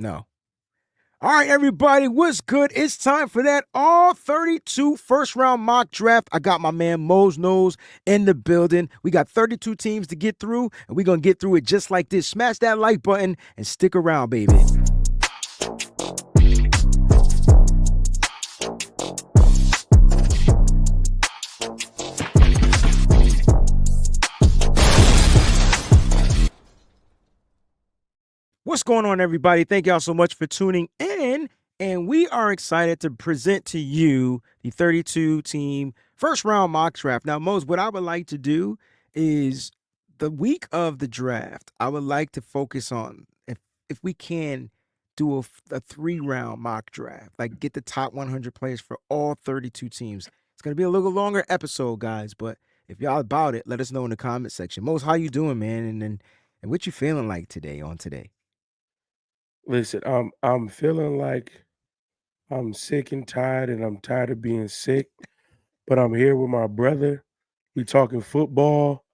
No. All right, everybody, what's good? It's time for that all 32 first round mock draft. I got my man Mose Nose in the building. We got 32 teams to get through, and we're going to get through it just like this. Smash that like button and stick around, baby. What's going on, everybody? Thank y'all so much for tuning in. And we are excited to present to you the 32 team first round mock draft. Now, Mose, what I would like to do is the week of the draft, I would like to focus on if we can do a 3-round mock draft, like get the top 100 players for all 32 teams. It's going to be a little longer episode, guys, but if y'all about it, let us know in the comment section. Mose, how you doing, man? And what you feeling like today on today? Listen, I'm feeling like I'm sick and tired, and I'm tired of being sick. But I'm here with my brother. We talking football.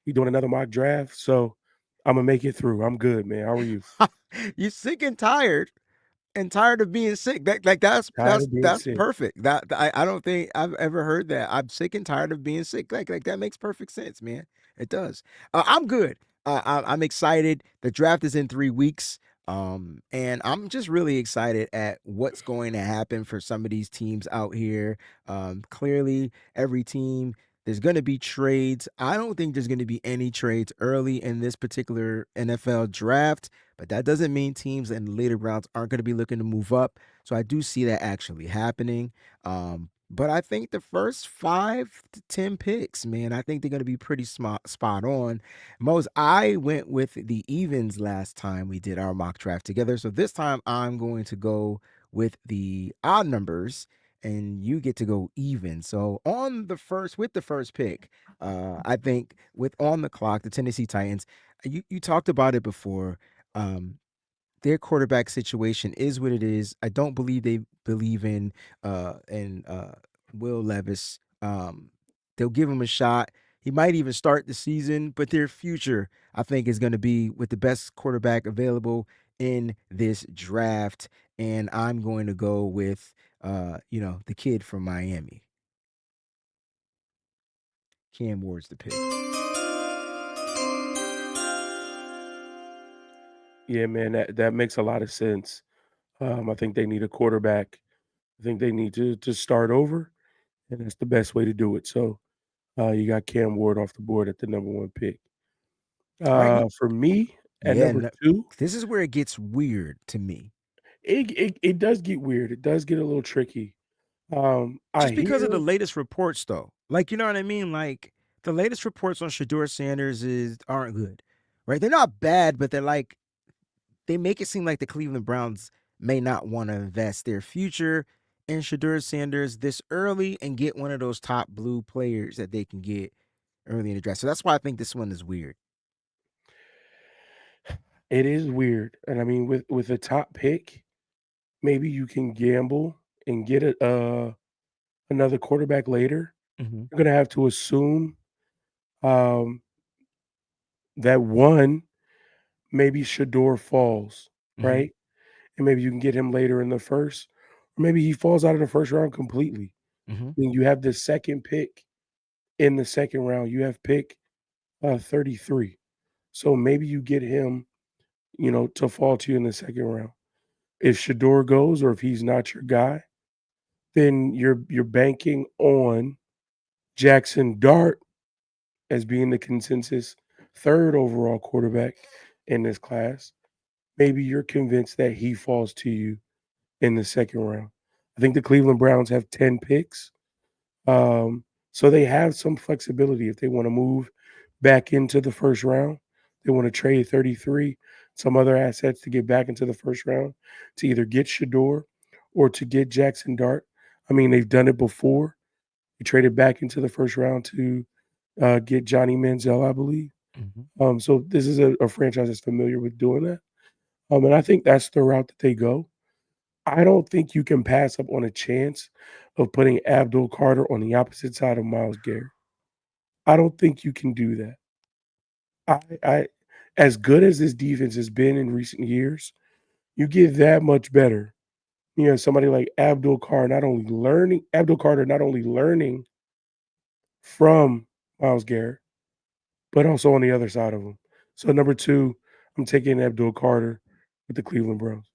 We doing another mock draft, so I'm gonna make it through. I'm good, man. How are you? You're sick and tired of being sick. That's Tired that's of being that's sick. perfect. I don't think I've ever heard that. I'm sick and tired of being sick. Like that makes perfect sense, man. It does. I'm good. I'm excited. The draft is in 3 weeks. And I'm just really excited at what's going to happen for some of these teams out here. Clearly, every team there's going to be trades. I don't think there's going to be any trades early in this particular NFL draft, but that doesn't mean teams in the later rounds aren't going to be looking to move up. So I do see that actually happening. But I think the first 5 to 10 picks, man, I think they're going to be pretty spot on. Mose, I went with the evens last time we did our mock draft together. So this time I'm going to go with the odd numbers and you get to go even. So with the first pick, I think with on the clock, the Tennessee Titans, you talked about it before. Um, their quarterback situation is what it is. I don't believe they believe in Will Levis. They'll give him a shot. He might even start the season, but their future, I think, is going to be with the best quarterback available in this draft. And I'm going to go with the kid from Miami. Cam Ward's the pick. Yeah, man, that makes a lot of sense. I think they need a quarterback. I think they need to start over, and that's the best way to do it. So you got Cam Ward off the board at the #1 pick. All right. For me at Yeah, number no, two, this is where it gets weird to me. it does get weird. It does get a little tricky. I Just because of the hear latest reports, though. Like, you know what I mean? Like, the latest reports on Shador Sanders aren't good, right? They're not bad, but they make it seem like the Cleveland Browns may not want to invest their future in Shador Sanders this early and get one of those top blue players that they can get early in the draft. So that's why I think this one is weird. it is weird, and I mean with a top pick, maybe you can gamble and get another quarterback later. Mm-hmm. You're gonna have to assume um, that one maybe Shador falls, Mm-hmm. right? And maybe you can get him later in the first, or maybe he falls out of the first round completely. Mm-hmm. Then you have the second pick in the second round. You have pick 33. So maybe you get him, to fall to you in the second round. If Shador goes or if he's not your guy, then you're banking on Jackson Dart as being the consensus third overall quarterback in this class. Maybe you're convinced that he falls to you in the second round. I think the Cleveland Browns have 10 picks. So they have some flexibility if they want to move back into the first round. They want to trade 33, some other assets to get back into the first round to either get Shador or to get Jackson Dart. I mean, they've done it before. They traded back into the first round to get Johnny Manziel, I believe. Mm-hmm. So this is a franchise that's familiar with doing that. And I think that's the route that they go. I don't think you can pass up on a chance of putting Abdul Carter on the opposite side of Myles Garrett. I don't think you can do that. I as good as this defense has been in recent years, You get that much better. You know, somebody like Abdul Carter not only learning from Miles Garrett, but also on the other side of him. So number two, I'm taking Abdul Carter with the Cleveland Browns.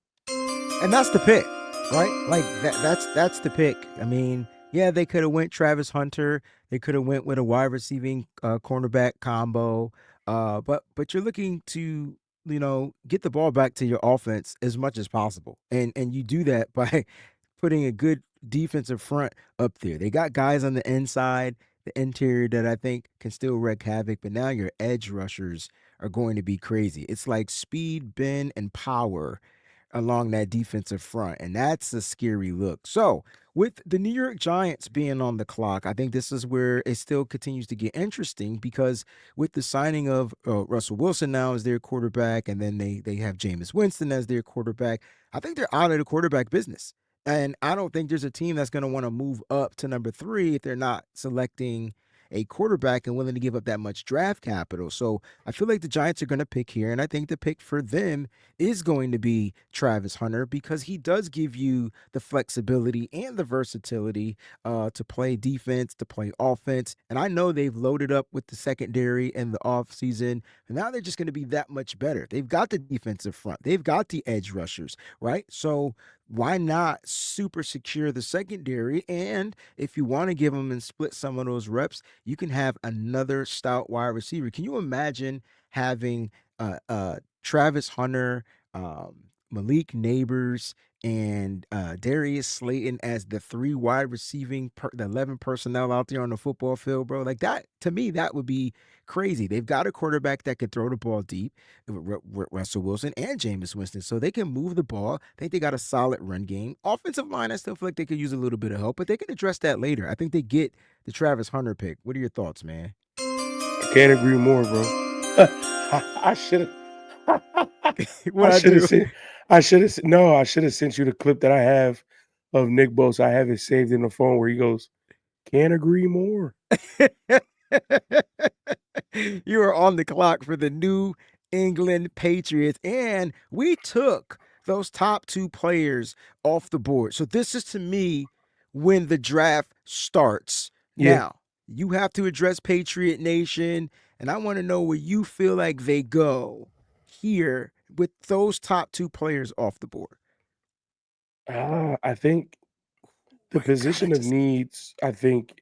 And that's the pick, right? Like that's the pick. I mean, yeah, they could have went Travis Hunter. They could have went with a wide receiving cornerback combo. But you're looking to get the ball back to your offense as much as possible, and you do that by putting a good defensive front up there. They got guys on the inside, the interior that I think can still wreak havoc. But now your edge rushers are going to be crazy. It's like speed, bend, and power along that defensive front, and that's a scary look. So, with the New York Giants being on the clock, I think this is where it still continues to get interesting because with the signing of Russell Wilson now as their quarterback, and then they have Jameis Winston as their quarterback, I think they're out of the quarterback business. And I don't think there's a team that's going to want to move up to number 3 if they're not selecting a quarterback and willing to give up that much draft capital. So I feel like the Giants are going to pick here, and I think the pick for them is going to be Travis Hunter because he does give you the flexibility and the versatility to play defense, to play offense. And I know they've loaded up with the secondary in the offseason, and now they're just going to be that much better. They've got the defensive front, they've got the edge rushers, right? So why not super secure the secondary? And if you want to give them and split some of those reps, you can have another stout wide receiver. Can you imagine having Travis Hunter, Malik Neighbors, and Darius Slayton as the 3 wide receiving, the 11 personnel out there on the football field, bro? Like that, to me, that would be crazy. They've got a quarterback that can throw the ball deep, Russell Wilson and Jameis Winston, so they can move the ball. I think they got a solid run game. Offensive line, I still feel like they could use a little bit of help, but they can address that later. I think they get the Travis Hunter pick. What are your thoughts, man? I can't agree more, bro. I should have. What I I should have do? sent. I should have. No, I should have sent you the clip that I have of Nick Bosa. I have it saved in the phone where he goes, "Can't agree more." You are on the clock for the New England Patriots, and we took those top 2 players off the board. So this is to me when the draft starts. Yeah. Now, you have to address Patriot Nation, and I want to know where you feel like they go here with those top 2 players off the board. I think the My God, I position of just needs. I think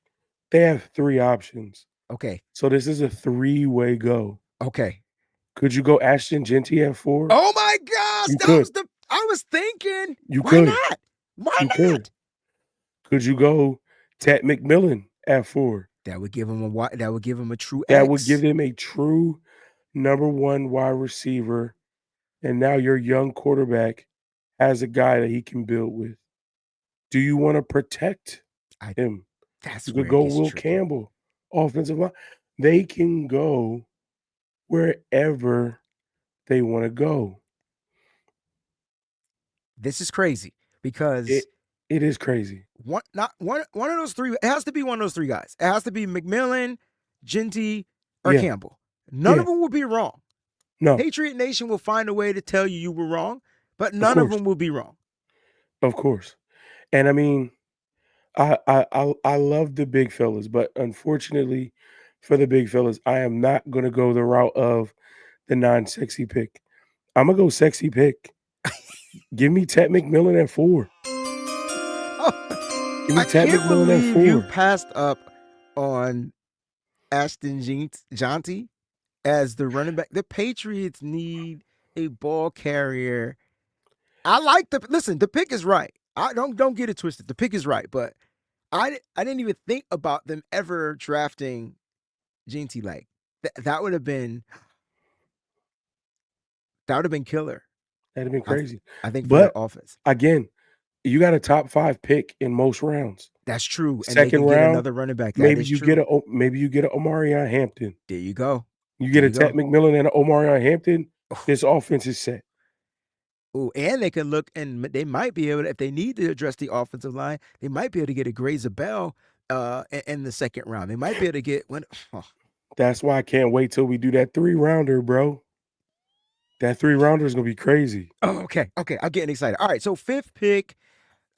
they have 3 options. okay, So this is a 3-way go. okay. Could you go Ashton Genty at 4? Oh my gosh, You that could. was the I was thinking. You Why could. not? Why You could. not? Could you go Ted McMillan at 4? That would give him a true That would give X. them a true number 1 wide receiver, and now your young quarterback has a guy that he can build with. Do you wanna protect I him? That's You could where it go gets Will tricky. Campbell, offensive line. They can go wherever they wanna go. This is crazy because It it is crazy. one of those 3, it has to be one of those 3 guys. It has to be McMillan, Genty, or Yeah, Campbell. None yeah. of them will be wrong. No, Patriot Nation will find a way to tell you were wrong, but of none of course, them will be wrong. of course. And I mean, I love the big fellas, but unfortunately for the big fellas, I am not gonna go the route of the non-sexy pick. Imma go sexy pick. Give me Ted McMillan at 4. Give me I Ted can't McMillan at believe you 4. passed up on Ashton Jonty as the running back. The Patriots need a ball carrier. I like the listen. The pick is right. I don't get it twisted. The pick is right, but I didn't even think about them ever drafting Jinty. Like that would have been killer. That'd have been I crazy. I think for their But offense. again, you got a top 5 pick in most rounds. That's true, and they Second can get round, another running back. That is true. maybe you get a Omarion Hampton. There you go. You There get a you Ted go. McMillan and an Omarion Hampton, this offense is set. Oh, and they can look, and they might be able to, if they need to address the offensive line, they might be able to get a Grazer Bell in the second round. They might be able to get one. Oh, That's why I can't wait till we do that 3-rounder, bro. That 3-rounder is gonna be crazy. Oh, okay. Okay. I'm getting excited. All right. So fifth pick,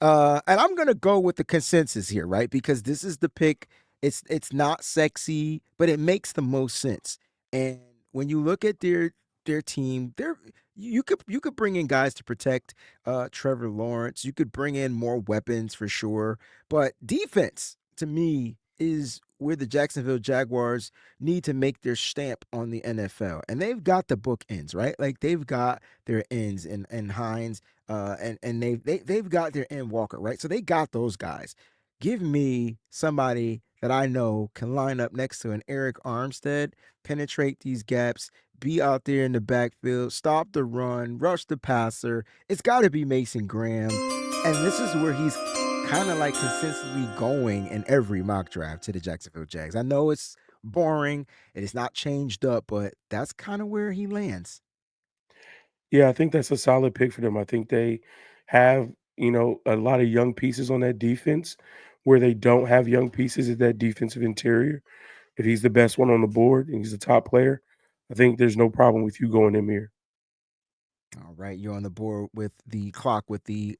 and I'm gonna go with the consensus here, right? Because this is the pick. It's not sexy, but it makes the most sense. And when you look at their team, you could bring in guys to protect Trevor Lawrence. You could bring in more weapons for sure. But defense, to me, is where the Jacksonville Jaguars need to make their stamp on the NFL. And they've got the bookends, right? Like they've got their ends in Hines, and they've got their end Walker, right? So they got those guys. Give me somebody that I know can line up next to an Eric Armstead, penetrate these gaps, be out there in the backfield, stop the run, rush the passer. It's got to be Mason Graham, and this is where he's kind of like consistently going in every mock draft to the Jacksonville Jags. I know it's boring and it's not changed up, but that's kind of where he lands. Yeah, I think that's a solid pick for them. I think they have, a lot of young pieces on that defense where they don't have young pieces at that defensive interior. If he's the best one on the board and he's the top player, I think there's no problem with you going him here. All right, you're on the board with the clock with the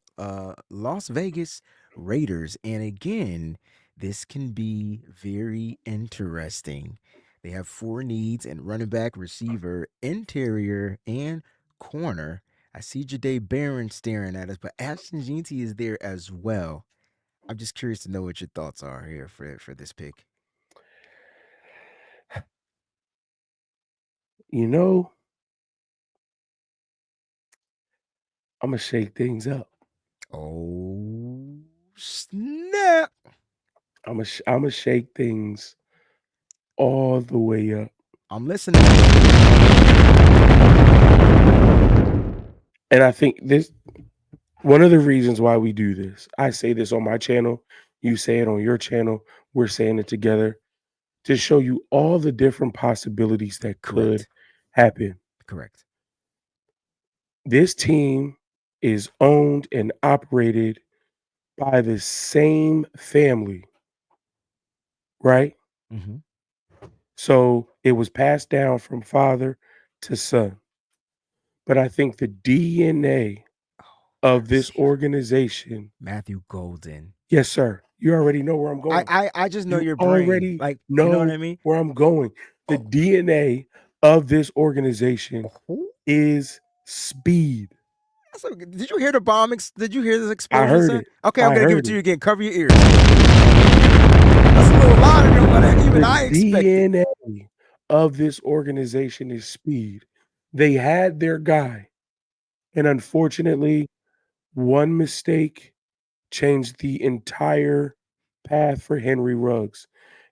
Las Vegas Raiders. And again, this can be very interesting. They have four needs and running back, receiver, interior, and corner. I see Jade Barron staring at us, but Ashton Jeanty is there as well. I'm just curious to know what your thoughts are here for this pick. You know, I'm gonna shake things up. Oh, snap. I'm gonna shake things all the way up. I'm listening. And I think this one of the reasons why we do this. I say this on my channel, you say it on your channel, we're saying it together to show you all the different possibilities that could Correct. happen. Correct. This team is owned and operated by the same family, right? Mm-hmm. So it was passed down from father to son. But I think the DNA Oh, wide of this receiver. organization, Matthew Golden. yes, sir. You already know where I'm I, going. I I just know You your brain. already Like, you know what know I mean? where I'm going. The Oh, DNA of this organization oh. is speed. Did you hear the bomb? Did you hear this I explosion, heard son? it. Okay, I'm I gonna give it heard to you it. again. Cover your ears. That's a little louder than what even The I expected. DNA of this organization is speed. They had their guy, and unfortunately, one mistake changed the entire path for Henry Ruggs,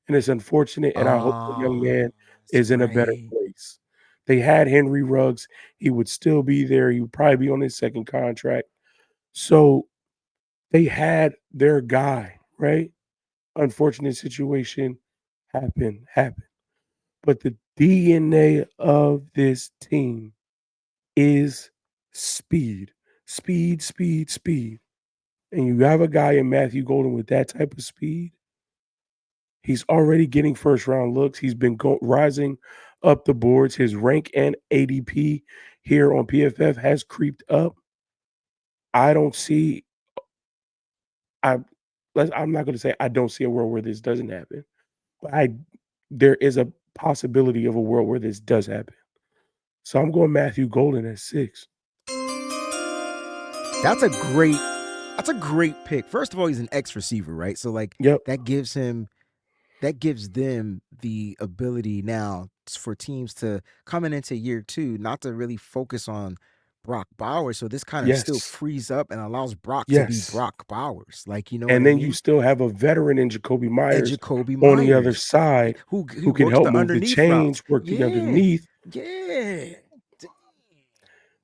and it's unfortunate, and I hope the young Oh, man that's is in a better right. place. They had Henry Ruggs, he would still be there, he would probably be on his second contract. So, they had their guy, right? Unfortunate situation happened. But the DNA of this team is speed. Speed, speed, speed. And you have a guy in Matthew Golden with that type of speed. He's already getting first round looks. He's been rising up the boards. His rank and ADP here on PFF has creeped up. I don't see. I. I'm not going to say I don't see a world where this doesn't happen, but there is a possibility of a world where this does happen. So I'm going Matthew Golden at 6. That's a great. That's a great pick. First of all, he's an ex receiver, right? So like Yep. that gives him that gives them the ability now for teams to coming into year two, not to really focus on Brock Bowers. So this kind of still Yes. frees up and allows Brock to be Yes. Brock Bowers. Like, you know what And I then you mean? still have a veteran in Jacoby And Myers Jacoby on the other Myers, side who who can works help the move the underneath routes. chains, work the Yeah. underneath. Yeah. Dang.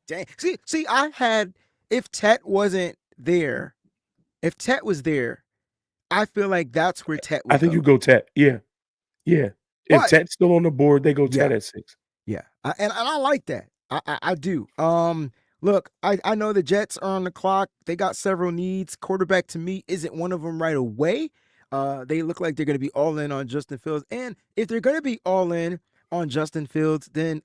Dang. See, I had if Tet wasn't there, if Tet was there, I feel like that's where Tet I would think you go. go Tet. Yeah. Yeah. If But Tet's still on the board, they go Tet yeah, at 6. yeah, and I like that. I do. Look, I know the Jets are on the clock. They got several needs. Quarterback to me isn't one of them right away. They look like they're going to be all in on Justin Fields, and if they're going to be all in on Justin Fields, then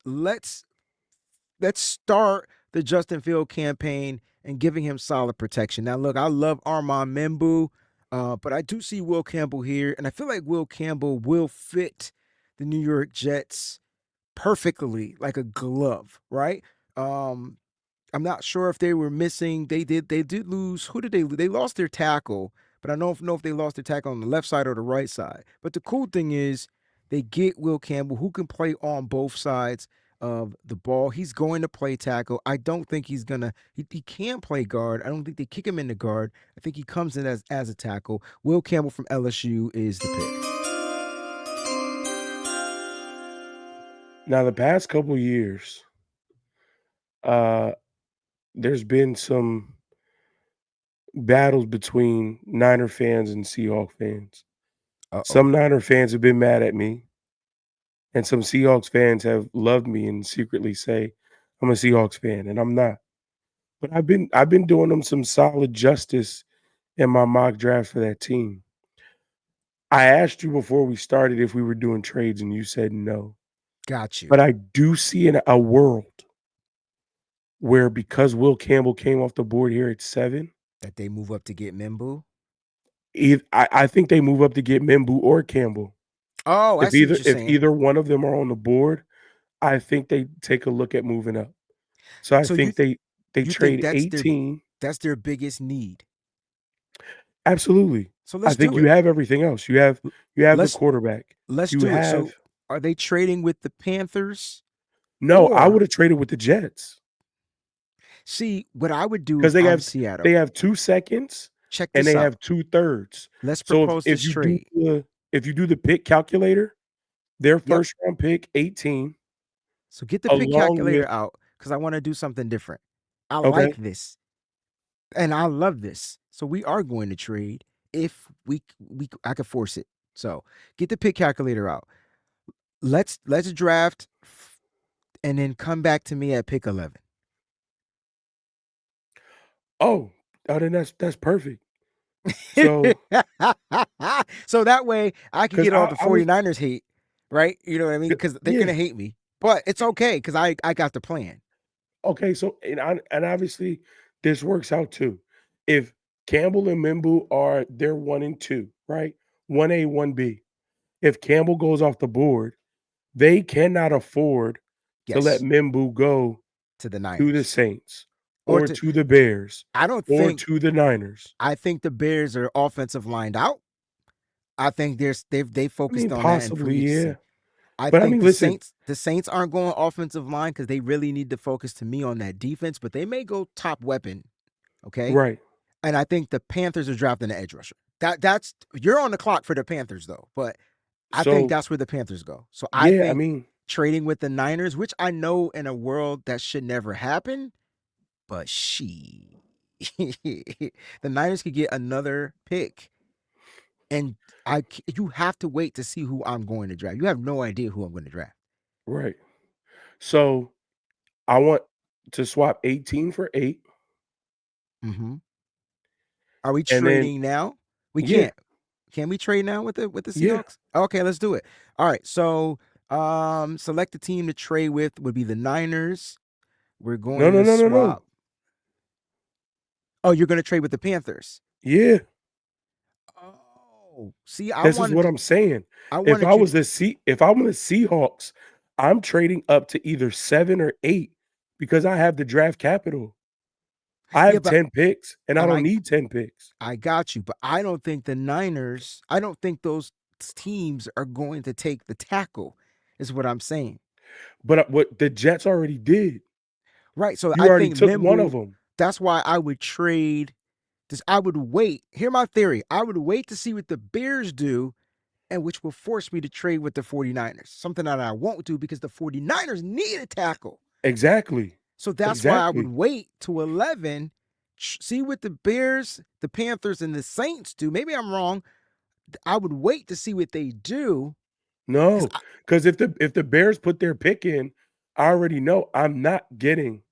let's start the Justin Field campaign and giving him solid protection. Now, look, I love Armand Membu, but I do see Will Campbell here, and I feel like Will Campbell will fit the New York Jets perfectly like a glove, right? Um, I'm not sure if they were missing. They did lose. Who did they lose? They lost their tackle, but I don't know if they lost their tackle on the left side or the right side. But the cool thing is they get Will Campbell, who can play on both sides of the ball. He's going to play tackle. I don't think he's gonna. He can play guard. I don't think they kick him into guard. I think he comes in as a tackle. Will Campbell from LSU is the pick. Now, the past couple years, uh, there's been some battles between Niner fans and Seahawk fans. Uh oh. Some Niner fans have been mad at me, and some Seahawks fans have loved me and secretly say I'm a Seahawks fan, and I'm not. But I've been doing them some solid justice in my mock draft for that team. I asked you before we started if we were doing trades, and you said no. Got you. But I do see in a world where because Will Campbell came off the board here at 7, That they move up to get Membu. I think they move up to get Membu or Campbell. Oh, I If see what either you're if saying. either one of them are on the board, I think they take a look at moving up. So I So think they you think trade 18. that's their biggest need. Absolutely. So I let's think do you it. have everything else. L- You have the Let's quarterback. let's You do it. have So are they trading with the Panthers? no, I would Or have traded with the Jets see what I would do because if I'm Seattle. they have 2 seconds Check and this they out. have 2 thirds. Let's So propose this trade. if you do the pick calculator, their Yep. first round pick 18 So get the pick along with calculator out because I want to do something different. I like okay. this and I love this. So we are going to trade if we I could force it. So get the pick calculator out. Let's draft and then come back to me at pick 11. Oh, then that's perfect. So So that way I can because get all the I was 49ers hate, right? You know what I mean? Because they're yeah. gonna hate me. But it's okay because I got the plan. Okay, so and obviously this works out too. If Campbell and Mimbu are they're 1 and 2, right? 1A, 1B. If Campbell goes off the board, they cannot afford to let Yes, Mimbu go to the to the Niners. Saints Or or to to the Bears I don't or think to the Niners. I think the Bears are offensive lined out. I think they I mean, focused on that in possibly, free yeah. agency. I But I think mean, listen, the Saints aren't going offensive line because they really need to focus to me on that defense, but they may go top weapon. Okay. right. And I think the Panthers are drafting an edge rusher. That's you're on the clock for the Panthers though, but I think So, that's where the Panthers go. So I yeah, I think mean, trading with the Niners, which I know in a world that should never happen, but the Niners could get another pick, and you have to wait to see who I'm going to draft. You have no idea who I'm going to draft. right. So, I want to swap 18 for 8 Mm-hmm. Are we and then trading now? We yeah, can't. Can we trade now with the yeah. Seahawks? Okay, let's do it. All right. So select the team to trade with would be the Niners. We're No, going no, to no, no, no. swap. Oh, you're going to trade with the Panthers. Yeah. Oh, see, This is what I'm saying. I wanted you If I'm the Seahawks, I'm trading up to either 7 or 8 because I have the draft capital. I yeah, have but 10 picks and I and don't need 10 picks. I got you, but I don't think the Niners, I don't think those teams are going to take the tackle, is what I'm saying. But what the Jets already did. Right. So You I already think took one Membu, of them. that's why I would trade this. I would wait. Hear my theory. I would wait to see what the Bears do, and which will force me to trade with the 49ers. Something that I won't do because the 49ers need a tackle. Exactly. So that's why I would Exactly. wait to 11, see what the Bears, the Panthers, and the Saints do. Maybe I'm wrong. I would wait to see what they do because No, because if the Bears put their pick in, I already know I'm not getting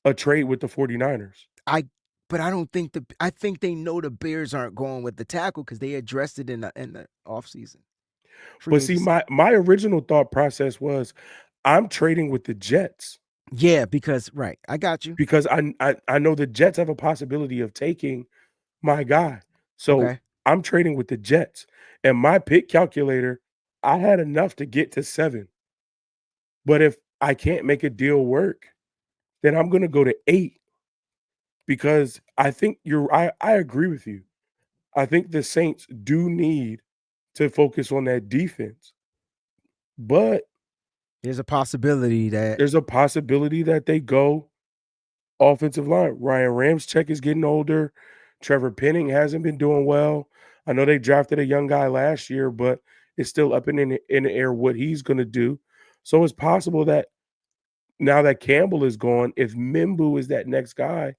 a trade with the 49ers. I but I don't think I think they know the Bears aren't going with the tackle because they addressed it in the offseason. Free But see, agency. my original thought process was I'm trading with the Jets. Yeah, because right, I got you. because I know the Jets have a possibility of taking my guy. So Okay, I'm trading with the Jets. And my pick calculator, I had enough to get to 7. But if I can't make a deal work, then I'm gonna go to 8 because I think I agree with you. I think the Saints do need to focus on that defense. But there's a possibility that there's a possibility that they go offensive line. Ryan Ramczyk is getting older. Trevor Penning hasn't been doing well. I know they drafted a young guy last year, but it's still up in the air what he's going to do. So it's possible that now that Campbell is gone, if Mimbu is that next guy,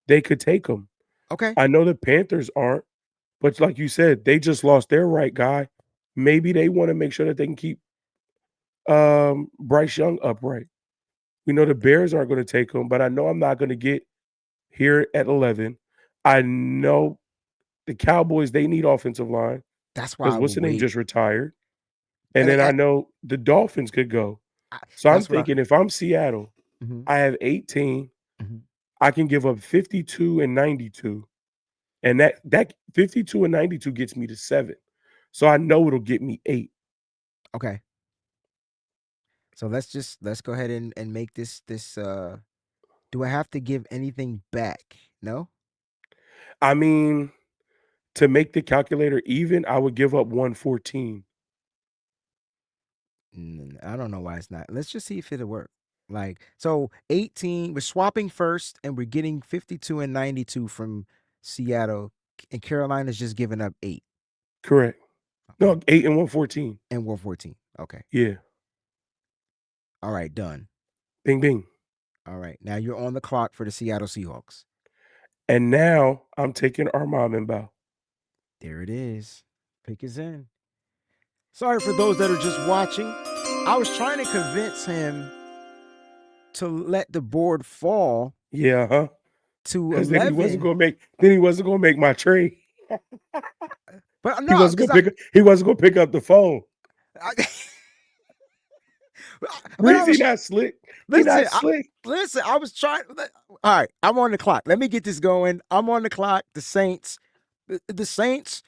they could take him. okay. I know the Panthers aren't, but like you said, they just lost their right guy. Maybe they want to make sure that they can keep Bryce Young upright. We know the Bears aren't going to take him, but I know I'm not going to get here at 11. I know the Cowboys, they need offensive line That's why because I what's would the name wait. just retired. And And then I know the Dolphins could go. So I'm that's what I. thinking if I'm Seattle, Mhm, I have 18. mhm. I can give up 52 and 92. And that 52 and 92 gets me to 7. So I know it'll get me 8. Okay, so let's go ahead and make this. Do I have to give anything back? No. I mean, to make the calculator even, I would give up 114. I don't know why it's not. Let's just see if it'll work. Like, so 18, we're swapping first and we're getting 52 and 92 from Seattle, and Carolina's just giving up 8. Correct. Okay. No, 8 and 114. And we're 14. Okay. Yeah. All right, done. Bing bing. All right. Now you're on the clock for the Seattle Seahawks. And now I'm taking Armand and Bow. There it is. Pick is in. Sorry for those that are just watching. I was trying to convince him to let the board fall Yeah, huh? to Because then he wasn't 11. gonna make my trade. But He no, wasn't because gonna pick up the phone. I but I Breezie was not slick. He listen, not slick. I was trying. All right, I'm on the clock. Let me get this going. I'm on the clock. The Saints, the Saints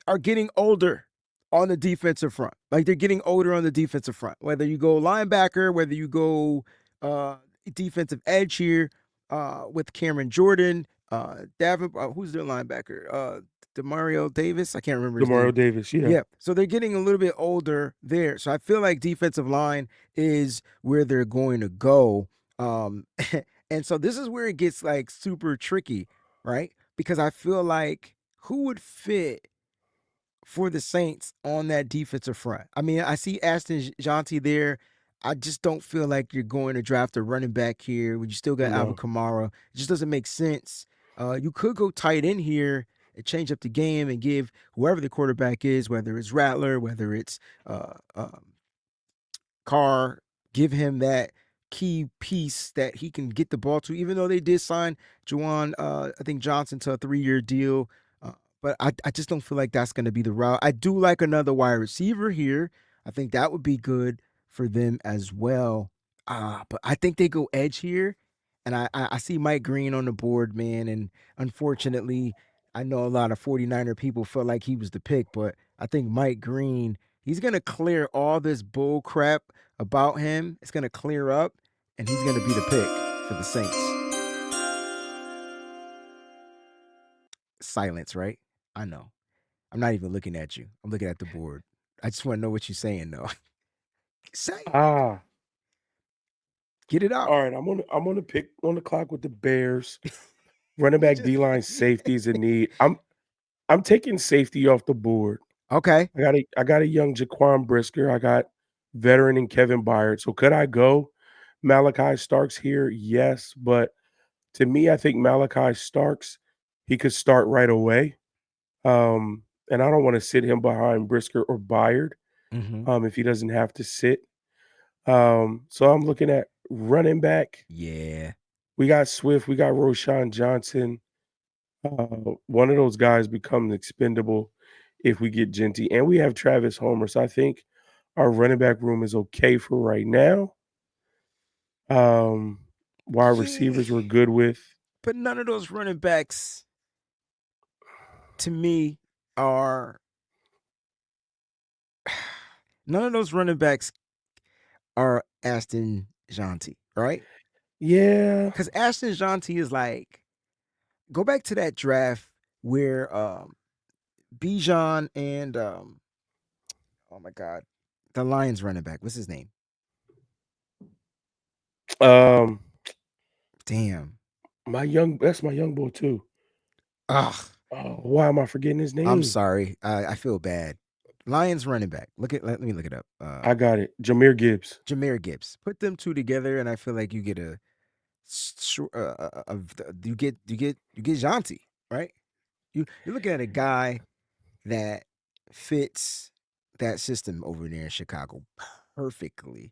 are getting older on the defensive front. Like they're getting older on the defensive front. Whether you go linebacker, whether you go uh, defensive edge here with Cameron Jordan, who's their linebacker? Demario Davis. I can't remember his Demario name. Davis, yeah. Yeah, so they're getting a little bit older there. So I feel like defensive line is where they're going to go. Um, and so this is where it gets like super tricky, right? Because I feel like who would fit for the Saints on that defensive front? I mean, I see Aston Jonty there. I just don't feel like you're going to draft a running back here when you still got Alvin No. Kamara. It just doesn't make sense. You could go tight end here and change up the game and give whoever the quarterback is, whether it's Rattler, whether it's uh, um, Carr, give him that key piece that he can get the ball to, even though they did sign Juwan, I think Johnson to a 3-year deal. But I just don't feel like that's going to be the route. I do like another wide receiver here. I think that would be good for them as well. But I think they go edge here. And I see Mike Green on the board, man. And unfortunately, I know a lot of 49er people felt like he was the pick, but I think Mike Green, he's going to clear all this bull crap about him. It's going to clear up, and he's going to be the pick for the Saints. Silence, right? I know. I'm not even looking at you. I'm looking at the board. I just want to know what you're saying, though. Say it. Ah. Get it out. All right. I'm gonna pick on the clock with the Bears. Running You back just D line safety is a need. I'm taking safety off the board. okay. I got a young Jaquan Brisker. I got veteran and Kevin Byard. So could I go Malachi Starks here? Yes, but to me, I think Malachi Starks, he could start right away. And I don't want to sit him behind Brisker or Byard Mm-hmm. if he doesn't have to sit. So I'm looking at running back. Yeah. We got Swift, we got Roshan Johnson. One of those guys becomes expendable if we get Genty, and we have Travis Homer. So I think our running back room is okay for right now. Um, wide Yeah, receivers were good with. but none of those running backs to me are none of those running backs are Aston Janti, right? Yeah. Because Aston Janti is like go back to that draft where Bijan and oh my god, the Lions running back. What's his name? Um, Damn. that's my young boy too. Ugh. Oh, why am I forgetting his I'm name? sorry. I feel bad. Lions running back. Let me look it up. I got it. Jameer Gibbs. Jameer Gibbs. Put them two together, and I feel like you get you get Janti, right? You're looking at a guy that fits that system over there in Chicago perfectly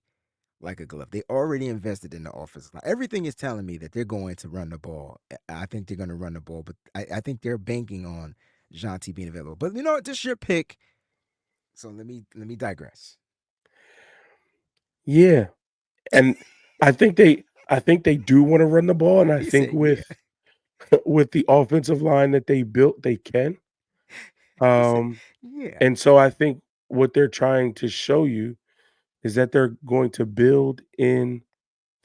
like a glove. They already invested in the offense line. Everything is telling me that they're going to run the ball. I think they're going to run the ball, but I think they're banking on Janti being available. But you know what? This is your pick. So let me digress. Yeah. And I think they do want to run the ball, and I He think said, "Yeah." with the offensive line that they built, they can. He said, Um, "Yeah." and so I think what they're trying to show you is that they're going to build in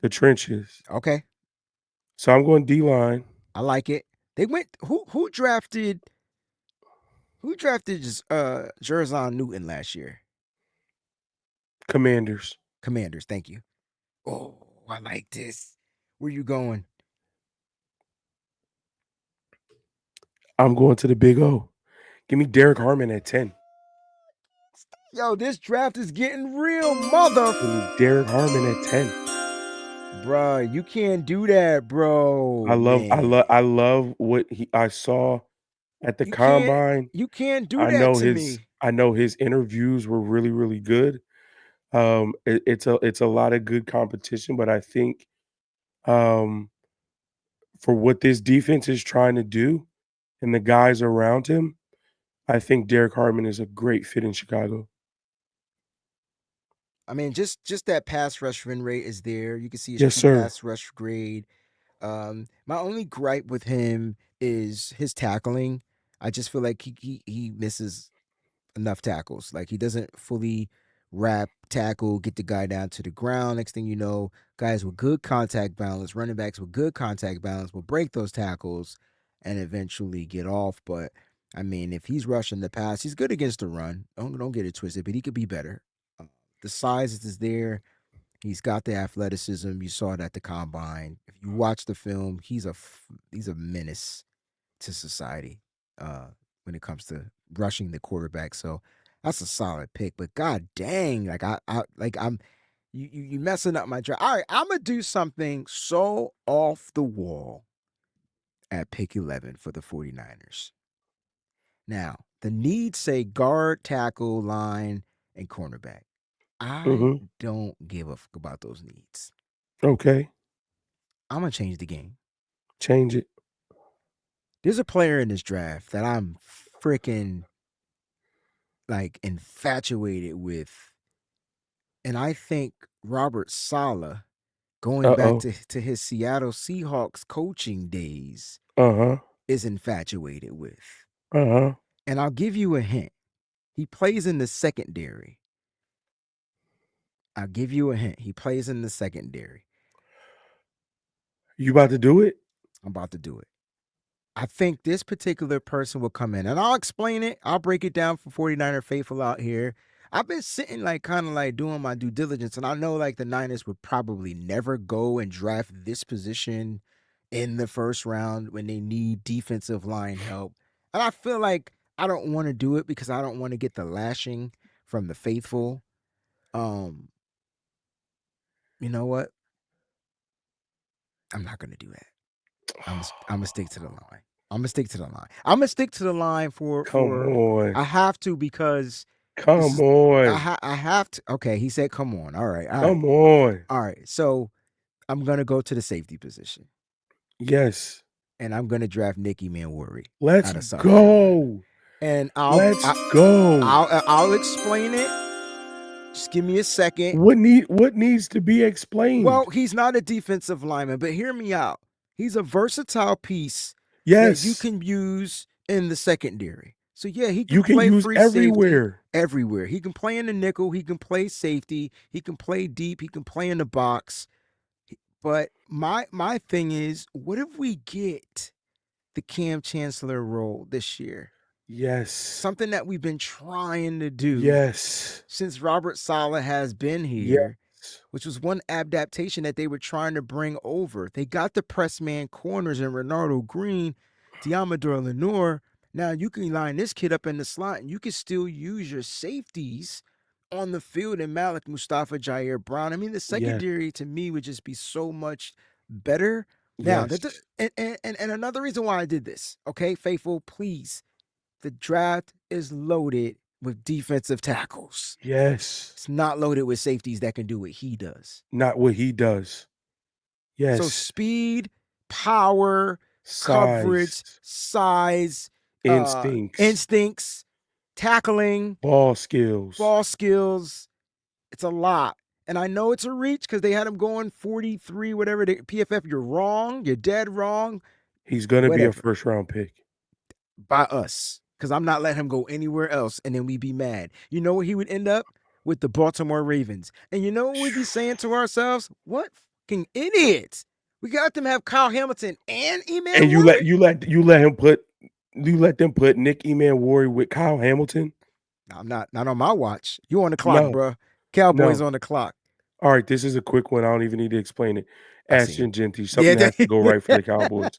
the trenches. Okay, So I'm going D line, I like it. They went. Who drafted Jerzon Newton last year? Commanders. Commanders. Thank you. Oh, I like this. Where you going? I'm going to the Big O. Give me Derek Harmon at 10. Yo, this draft is getting real, mother. Give me Derek Harmon at 10. Bruh, you can't do that, bro. Man, I love what I saw at the you can't. combine. You can't do that to me. I know his interviews were really, really good. It's a lot of good competition, but I think um, for what this defense is trying to do and the guys around him, I think Derek Harmon is a great fit in Chicago. I mean, just that pass rush win rate is there. You can see his Yes, true sir. pass rush grade. My only gripe with him is his tackling. I just feel like he misses enough tackles. Like he doesn't fully wrap tackle, get the guy down to the ground. Next thing you know, guys with good contact balance, running backs with good contact balance will break those tackles and eventually get off. But I mean, if he's rushing the pass, he's good against the run. Don't get it twisted, but he could be better. The size is there. He's got the athleticism. You saw it at the combine. If you watch the film, he's a menace to society uh, when it comes to rushing the quarterback. So that's a solid pick. But god dang, like I'm you messing up my draft. All right, I'm gonna do something so off the wall at pick 11 for the 49ers. Now, the needs say guard, tackle, line, and cornerback. I Hmm. don't give a fuck about those needs. Okay, I'm gonna change the game. change it. There's a player in this draft that I'm freaking like infatuated with. And I think Robert Sala, going Uh back oh. to his Seattle Seahawks coaching days, Uh huh. is infatuated with. Uh huh. And I'll give you a hint. He plays in the secondary. I'll give you a hint. He plays in the secondary. You about to do it? I'm about to do it. I think this particular person will come in and I'll explain it. I'll break it down for 49er faithful out here. I've been sitting like kind of like doing my due diligence, and I know like the Niners would probably never go and draft this position in the first round when they need defensive line help. And I feel like I don't want to do it because I don't want to get the lashing from the faithful. Um, you know what? I'm not gonna do that. I'm gonna stick to the line. I'm gonna stick to the line. I'm gonna stick to the line Come for on. I have to because this Come is on. I have to. Okay, he said, "Come on." All right, all right, Come on. all right. So I'm gonna go to the safety position, Yes. and I'm gonna draft Nicky Manwari Let's out of South Carolina, go. and Let's go. I'll explain it Just give me a second. What needs to be explained? Well, he's not a defensive lineman, but hear me out. He's a versatile piece that you Yes, can use in the secondary. So yeah, he can you can play use free safety everywhere. everywhere. He can play in the nickel, he can play safety, he can play deep, he can play in the box. But my thing is, what if we get the Cam Chancellor role this year? Yes. Something that we've been trying to do Yes. since Robert Saleh has been here, Yes. which was one adaptation that they were trying to bring over. They got the press man corners in Renardo Green, Diamador Lenore. Now you can line this kid up in the slot and you can still use your safeties on the field and Malik Mustafa, Jair Brown. I mean, the Yes. secondary to me would just be so much better. Now, Yes. and another reason why I did this, okay, Faithful, please. The draft is loaded with defensive tackles. Yes. It's not loaded with safeties that can do what he does. Not what he does. So Yes. speed, power, Size, coverage, size, instincts, instincts, tackling, ball skills. ball skills. It's a lot. And I know it's a reach because they had him going 43, whatever. PFF, you're wrong. You're dead wrong. He's going to be a Whatever. first round pick. By us. Because I'm not letting him go anywhere else and then we be mad. You know what he would end up? With the Baltimore Ravens. And you know what we'd be saying to ourselves? What fucking idiots. We got them have Kyle Hamilton and And Eman Warwick? you let them put Nick Eman with Kyle Hamilton? I'm not on my watch. You on the clock, No. bro. Cowboys No. on the clock. All right, this is a quick one. I don't even need to explain it. I see him. Ashton Genty, Yeah, something has to go right for the Cowboys.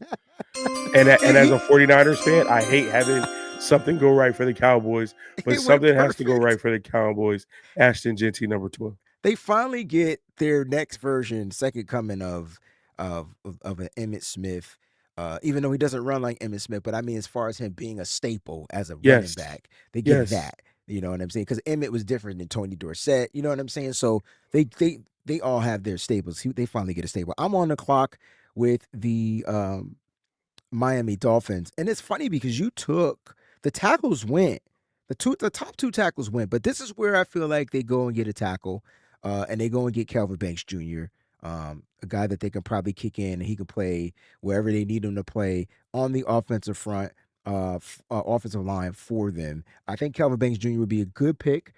And as a 49ers fan, I hate having something go right for the Cowboys, but it went something has to go perfect. right for the Cowboys. Ashton Genty, number 12. They finally get their next version, second coming of an Emmett Smith. Even though he doesn't run like Emmett Smith, but I mean, as far as him being a staple as a running Yes. back, they get Yes. that. You know what I'm saying? Because Emmett was different than Tony Dorsett. You know what I'm saying? So they all have their staples. They finally get a staple. I'm on the clock with the Miami Dolphins. And it's funny because you took the tackles went. The top two tackles went, but this is where I feel like they go and get a tackle, and they go and get Calvin Banks Jr., a guy that they can probably kick in and he can play wherever they need him to play on the offensive front, offensive line for them. I think Calvin Banks Jr. would be a good pick.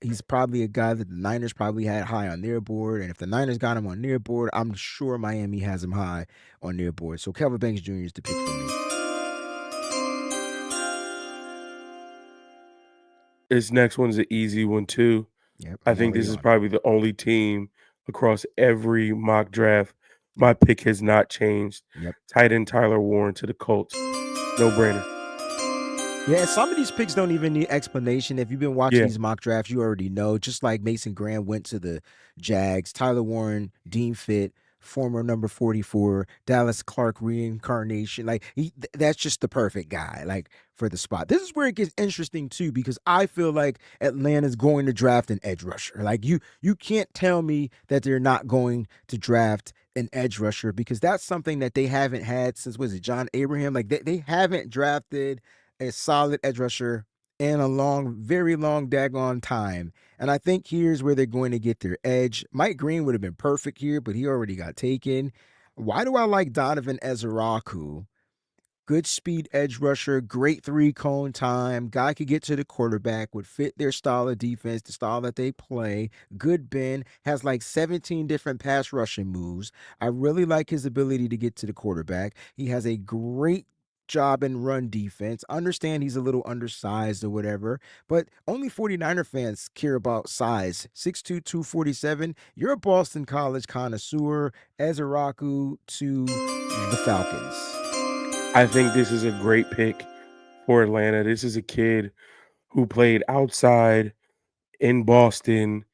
He's probably a guy that the Niners probably had high on their board, and if the Niners got him on their board, I'm sure Miami has him high on their board. So Calvin Banks Jr. is the pick for me. This next one's an easy one too. Yep, I I'm think already this is on it. probably the only team across every mock draft. My pick has not changed. Yep. Tight end Tyler Warren to the Colts. No brainer. Yeah, some of these picks don't even need explanation. If you've been watching Yeah. these mock drafts, you already know. Just like Mason Graham went to the Jags, Tyler Warren, Dean Fit, former number 44, Dallas Clark reincarnation. Like that's just the perfect guy, like for the spot. This is where it gets interesting too, because I feel like Atlanta's going to draft an edge rusher. Like you can't tell me that they're not going to draft an edge rusher because that's something that they haven't had since was it John Abraham? Like they haven't drafted a solid edge rusher in a long, very long daggone time. And I think here's where they're going to get their edge. Mike Green would have been perfect here, but he already got taken. Why do I like Donovan Ezeraku? Good speed edge rusher, great three cone time. Guy could get to the quarterback, would fit their style of defense, the style that they play. Good bend, has like 17 different pass rushing moves. I really like his ability to get to the quarterback. He has a great job in run defense. Understand he's a little undersized or whatever, but only 49er fans care about size. 6'2", 247. You're a Boston College connoisseur. Ezeraku to the Falcons. I think this is a great pick for Atlanta. This is a kid who played outside in Boston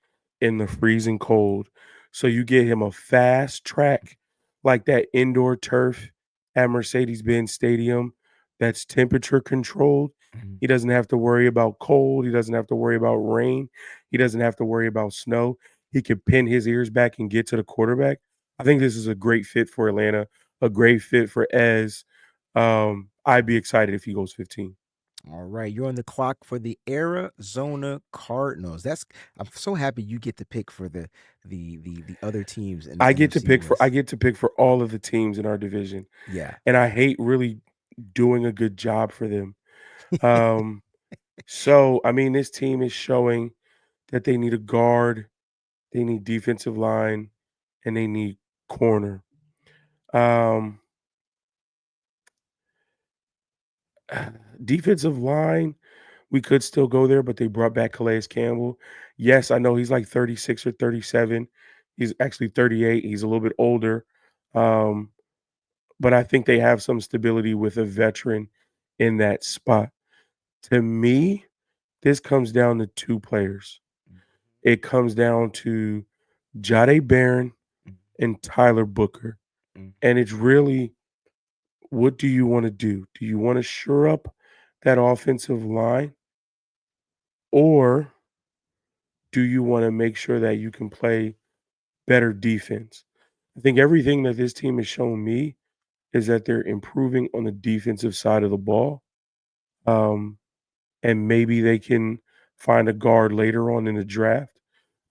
in the freezing cold. So you get him a fast track like that indoor turf at Mercedes-Benz Stadium that's temperature controlled. Mhm. He doesn't have to worry about cold. He doesn't have to worry about rain. He doesn't have to worry about snow. He can pin his ears back and get to the quarterback. I think this is a great fit for Atlanta, a great fit for Ez. I'd be excited if he goes 15. All right, you're on the clock for the Arizona Cardinals. That's I'm so happy you get to pick for the other teams in the NFC I West. get to pick for all of the teams in our division, Yeah. and I hate really doing a good job for them. Um, so I mean, this team is showing that they need a guard, they need defensive line, and they need corner. Um, Defensive line, we could still go there, but they brought back Calais Campbell. Yes, I know he's like 36 or 37. He's actually 38. He's a little bit older. Um, but I think they have some stability with a veteran in that spot. To me, this comes down to two players. It comes down to Jade Barron and Tyler Booker. And it's really, what do you want to do? Do you want to shore up that offensive line, or do you want to make sure that you can play better defense? I think everything that this team has shown me is that they're improving on the defensive side of the ball. Um, and maybe they can find a guard later on in the draft.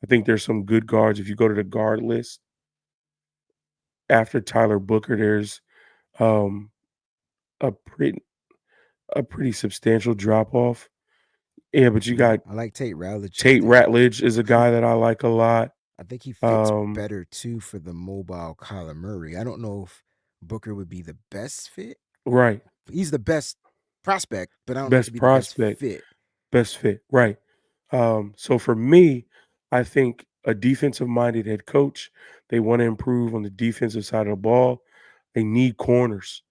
I think there's some good guards. If you go to the guard list after Tyler Booker, there's um, a pretty substantial drop off. Yeah, but you Yeah, got I like Tate Ratledge. Tate Ratledge is a guy that I like a lot. I think he fits Um, better too for the mobile Kyler Murray. I don't know if Booker would be the best fit. right, He's the best prospect, but I don't know if he'd best be the best prospect, fit. best fit, right. So for me, I think a defensive minded head coach, they want to improve on the defensive side of the ball. They need corners.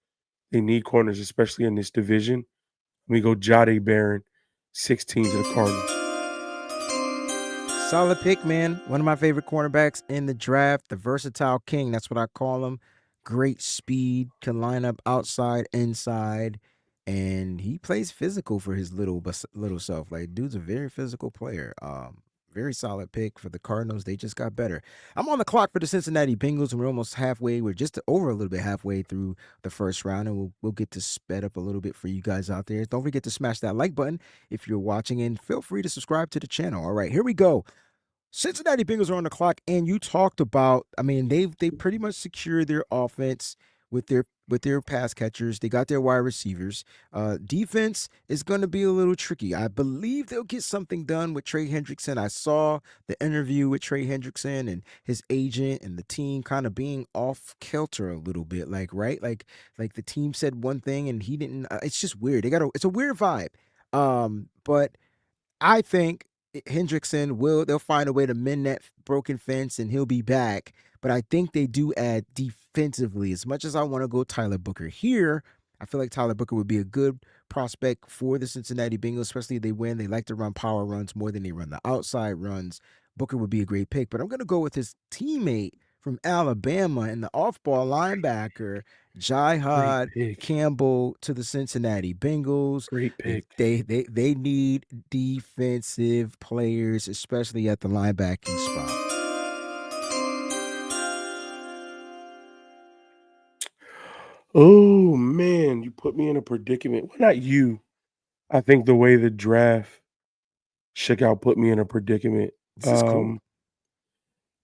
They need corners, especially in this division. Let me go Jade Barron, 16 to the Cardinals. Solid pick, man. One of my favorite cornerbacks in the draft, the versatile king. That's what I call him. Great speed, can line up outside, inside, and he plays physical for his little self. Like, dude's a very physical player. Very solid pick for the Cardinals. They just got better. I'm on the clock for the Cincinnati Bengals, and we're almost halfway. We're just over a little bit halfway through the first round, and we'll get to sped up a little bit for you guys out there. Don't forget to smash that like button if you're watching, and feel free to subscribe to the channel. All right, here we go. Cincinnati Bengals are on the clock, and you talked about. I mean, they pretty much secured their offense with their pass catchers. They got their wide receivers. Defense is going to be a little tricky. I believe they'll get something done with Trey Hendrickson. I saw the interview with Trey Hendrickson and his agent and the team kind of being off kilter a little bit. Like right, like the team said one thing and he didn't. It's just weird. It's a weird vibe. But I think they'll find a way to mend that broken fence and he'll be back. But I think they do add defensively. As much as I want to go Tyler Booker here, I feel like Tyler Booker would be a good prospect for the Cincinnati Bengals, especially if they win. They like to run power runs more than they run the outside runs. Booker would be a great pick. But I'm gonna go with his teammate from Alabama and the off-ball linebacker, Great Jihad pick. Campbell to the Cincinnati Bengals. Great They pick. they they they need defensive players, especially at the linebacking spot. Oh man, you put me in a predicament. Well, not you. I think the way the draft shook out put me in a predicament. This is cool. Um,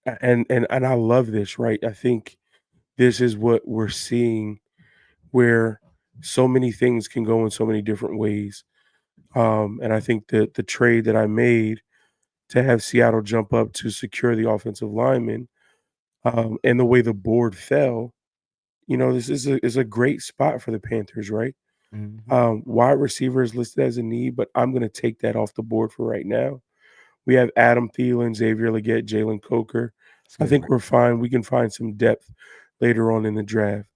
and I love this, right? I think this is what we're seeing, where so many things can go in so many different ways. And I think that the trade that I made to have Seattle jump up to secure the offensive lineman, and the way the board fell, this is a great spot for the Panthers, right? Mm-hmm. Wide receiver is listed as a need, but I'm going to take that off the board for right now. We have Adam Thielen, Xavier Legette, Jalen Coker. It's I good. think we're fine. We can find some depth later on in the draft.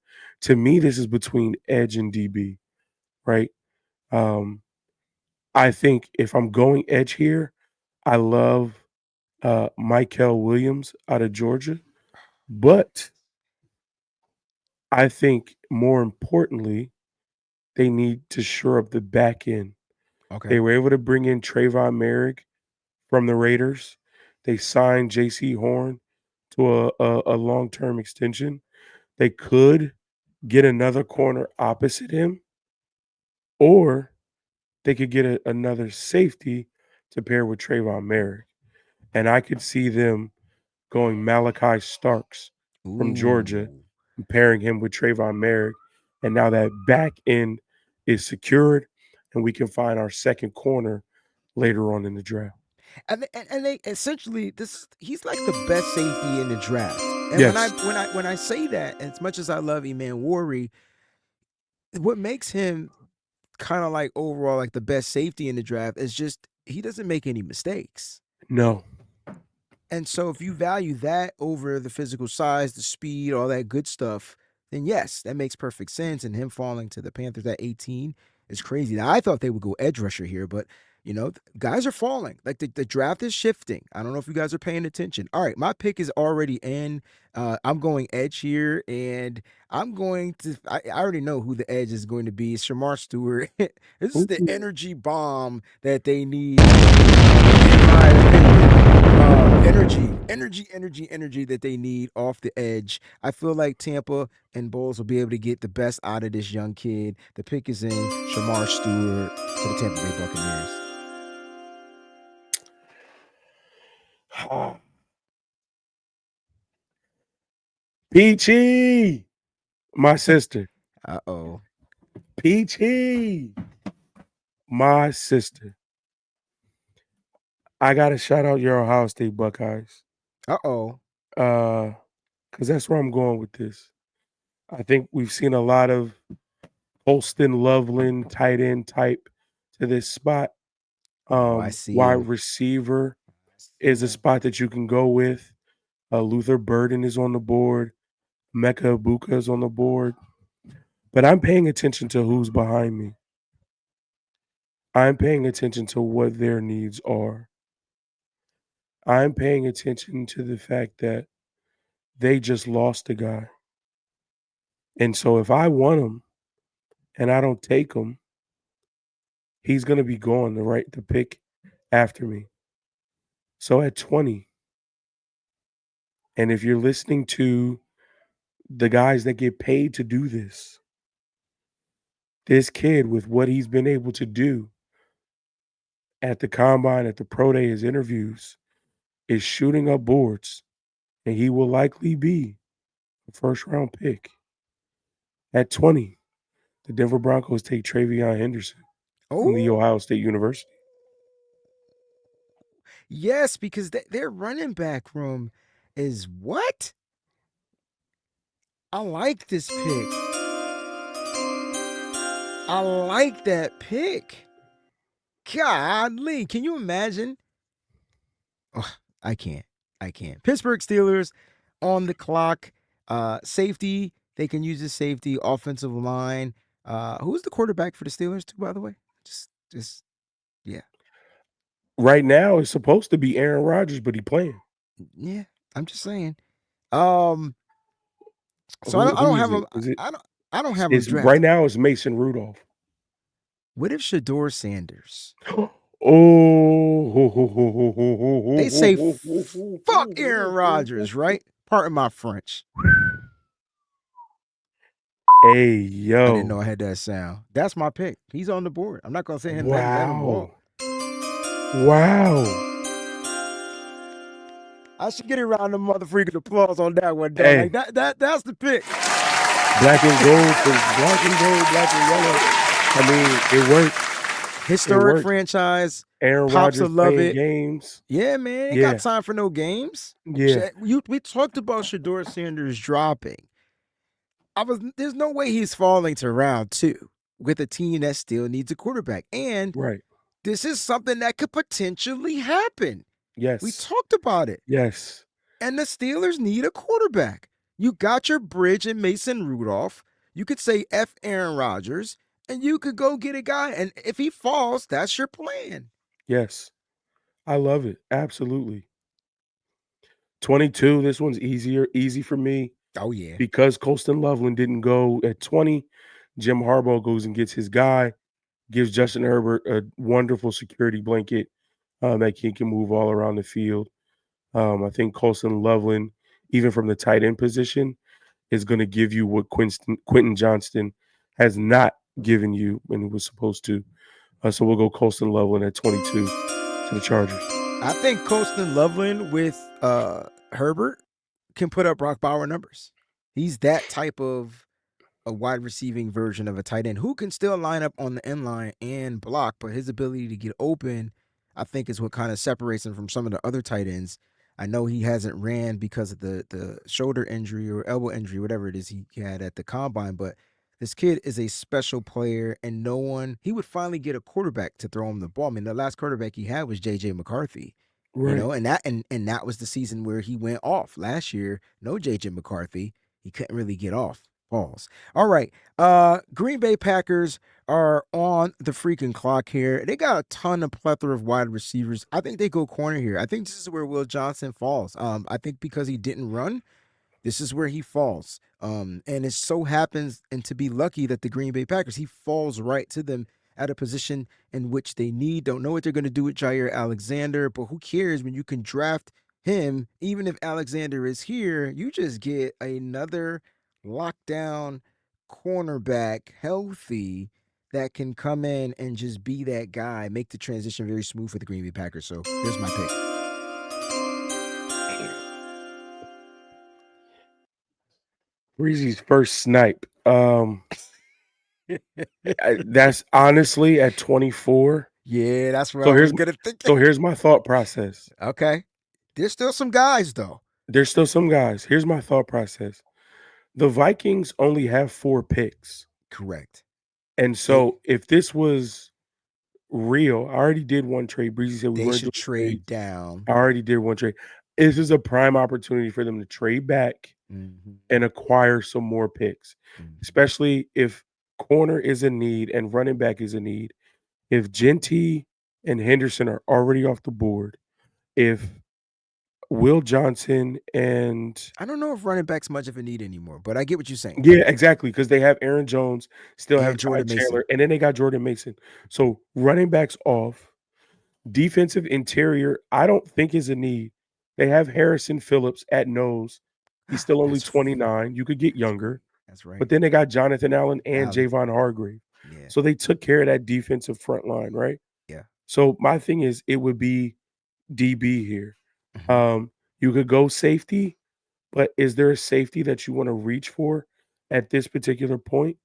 To me, this is between edge and DB, right? Um, I think if I'm going edge here, I love Michael Williams out of Georgia, but I think more importantly, they need to shore up the back end. Okay. They were able to bring in Trayvon Merrick from the Raiders. They signed J.C. Horn to a long term extension. They could get another corner opposite him, or they could get another safety to pair with Trayvon Merrick. And I could see them going Malachi Starks from Georgia Ooh. and pairing him with Trayvon Merrick. And now that back end is secured, and we can find our second corner later on in the draft. And they essentially this he's like the best safety in the draft. And Yes. when I say that, as much as I love Eman Worry, what makes him kind of like overall like the best safety in the draft is just he doesn't make any mistakes. No. And so if you value that over the physical size, the speed, all that good stuff, then yes, that makes perfect sense. And him falling to the Panthers at 18 is crazy. Now I thought they would go edge rusher here, but guys are falling. Like the draft is shifting. I don't know if you guys are paying attention. All right, my pick is already in. I'm going edge here, and I'm going to. I already know who the edge is going to be. It's Shamar Stewart. This is the Ooh. energy bomb that they need, in my opinion. Energy that they need off the edge. I feel like Tampa and Bulls will be able to get the best out of this young kid. The pick is in Shamar Stewart to the Tampa Bay Buccaneers. Peachy, my sister. Uh-oh. Peachy, my sister. I gotta shout out your Ohio State Buckeyes. Uh-oh. Because that's where I'm going with this. I think we've seen a lot of Holston Loveland tight end type to this spot. Oh, I see Wide him. receiver I see is a him. spot that you can go with. Luther Burden is on the board. Mecca Ibuka is on the board. But I'm paying attention to who's behind me. I'm paying attention to what their needs are. I'm paying attention to the fact that they just lost a guy. And so if I want him and I don't take him, he's going to be gone the pick after me. So at 20, and if you're listening to the guys that get paid to do this kid with what he's been able to do at the combine, at the pro day, his interviews, is shooting up boards, and he will likely be a first round pick. At 20, the Denver Broncos take Travion Henderson from the Oh, Ohio State University. yes, because their running back room is what? I like this pick. I like that pick. Godly. Can you imagine? Oh, I can't. I can't. Pittsburgh Steelers on the clock. Safety. They can use the safety. Offensive line. Who's the quarterback for the Steelers too, by the way? Just yeah. Right now, it's supposed to be Aaron Rodgers, but he playing. Yeah. I'm just saying. Um, so I Who don't is have it? him. Is it? I don't have him It's right drafted. now. It's Mason Rudolph. What if Shador Sanders? They say fuck Aaron Rodgers, right? Pardon my French. Hey I didn't know yo! I had that sound. That's my pick. He's on the board. I'm not gonna say him let him walk. Wow! Wow! I should get around the motherfucking applause on that one, though. Like Hey, that's the pick. black and gold for black and gold, black and yellow. I mean, it worked. It Historic worked. franchise. Aaron Pops will Rodgers love playing it. games. Yeah, man. Ain't got Yeah, time for no games. yeah, We talked about Shador Sanders dropping. There's no way he's falling to round 2 with a team that still needs a quarterback. And right. this is something that could potentially happen. We Yes, talked about it. yes, And the Steelers need a quarterback. You got your bridge in Mason Rudolph. You could say F Aaron Rodgers, and you could go get a guy. And if he falls, that's your plan. yes. I love it. Absolutely. 22. This one's easy for me Oh, yeah. because Colston Loveland didn't go at 20. Jim Harbaugh goes and gets his guy, gives Justin Herbert a wonderful security blanket that he can move all around the field. I think Colston Loveland, even from the tight end position, is going to give you what Quentin Johnston has not given you when he was supposed to. So we'll go Colston Loveland at 22 to the Chargers. I think Colston Loveland with Herbert can put up Brock Bauer numbers. He's that type of a wide receiving version of a tight end who can still line up on the end line and block, but his ability to get open, I think, is what kind of separates him from some of the other tight ends. I know he hasn't ran because of the shoulder injury or elbow injury, whatever it is he had at the combine, but this kid is a special player, and he would finally get a quarterback to throw him the ball. I mean, the last quarterback he had was J.J. McCarthy, Right. and that was the season where he went off last year. No J.J. McCarthy, he couldn't really get off balls. All right, Green Bay Packers are on the freaking clock here. They got a ton of plethora of wide receivers. I think they go corner here. I think this is where Will Johnson falls. I think because he didn't run, this is where he falls. And it so happens, and to be lucky that the Green Bay Packers, he falls right to them at a position in which they need. Don't know what they're going to do with Jair Alexander, but who cares when you can draft him? Even if Alexander is here, you just get another lockdown cornerback healthy that can come in and just be that guy, make the transition very smooth for the Green Bay Packers. So here's my pick. Breezy's first snipe. That's honestly at 24. Yeah, that's where So I was here's gonna think. so here's my thought process. Okay. There's still some guys though. There's still some guys. Here's my thought process. The Vikings only have 4 picks. Correct. And They so if this was real, I already did one trade. Breezy said we they weren't should doing trades. trade down. I already did one trade. This is a prime opportunity for them to trade back Mhm, and acquire some more picks, mhm. especially if corner is a need and running back is a need. If Genty and Henderson are already off the board, if Will Johnson and I don't know if running back's much of a need anymore, but I get what you're saying. yeah, exactly, because they have Aaron Jones, still have And Ty Jordan Mason. Chandler, and then they got Jordan Mason. So running backs off, defensive interior, I don't think is a need. They have Harrison Phillips at nose. He's still only That's 29. You could get younger. that's right. But then they got Jonathan Allen and Allen. Javon Hargrave. Yeah. So they took care of that defensive front line, right? Yeah. So my thing is it would be DB here. Mhm. Um, you could go safety, but is there a safety that you want to reach for at this particular point?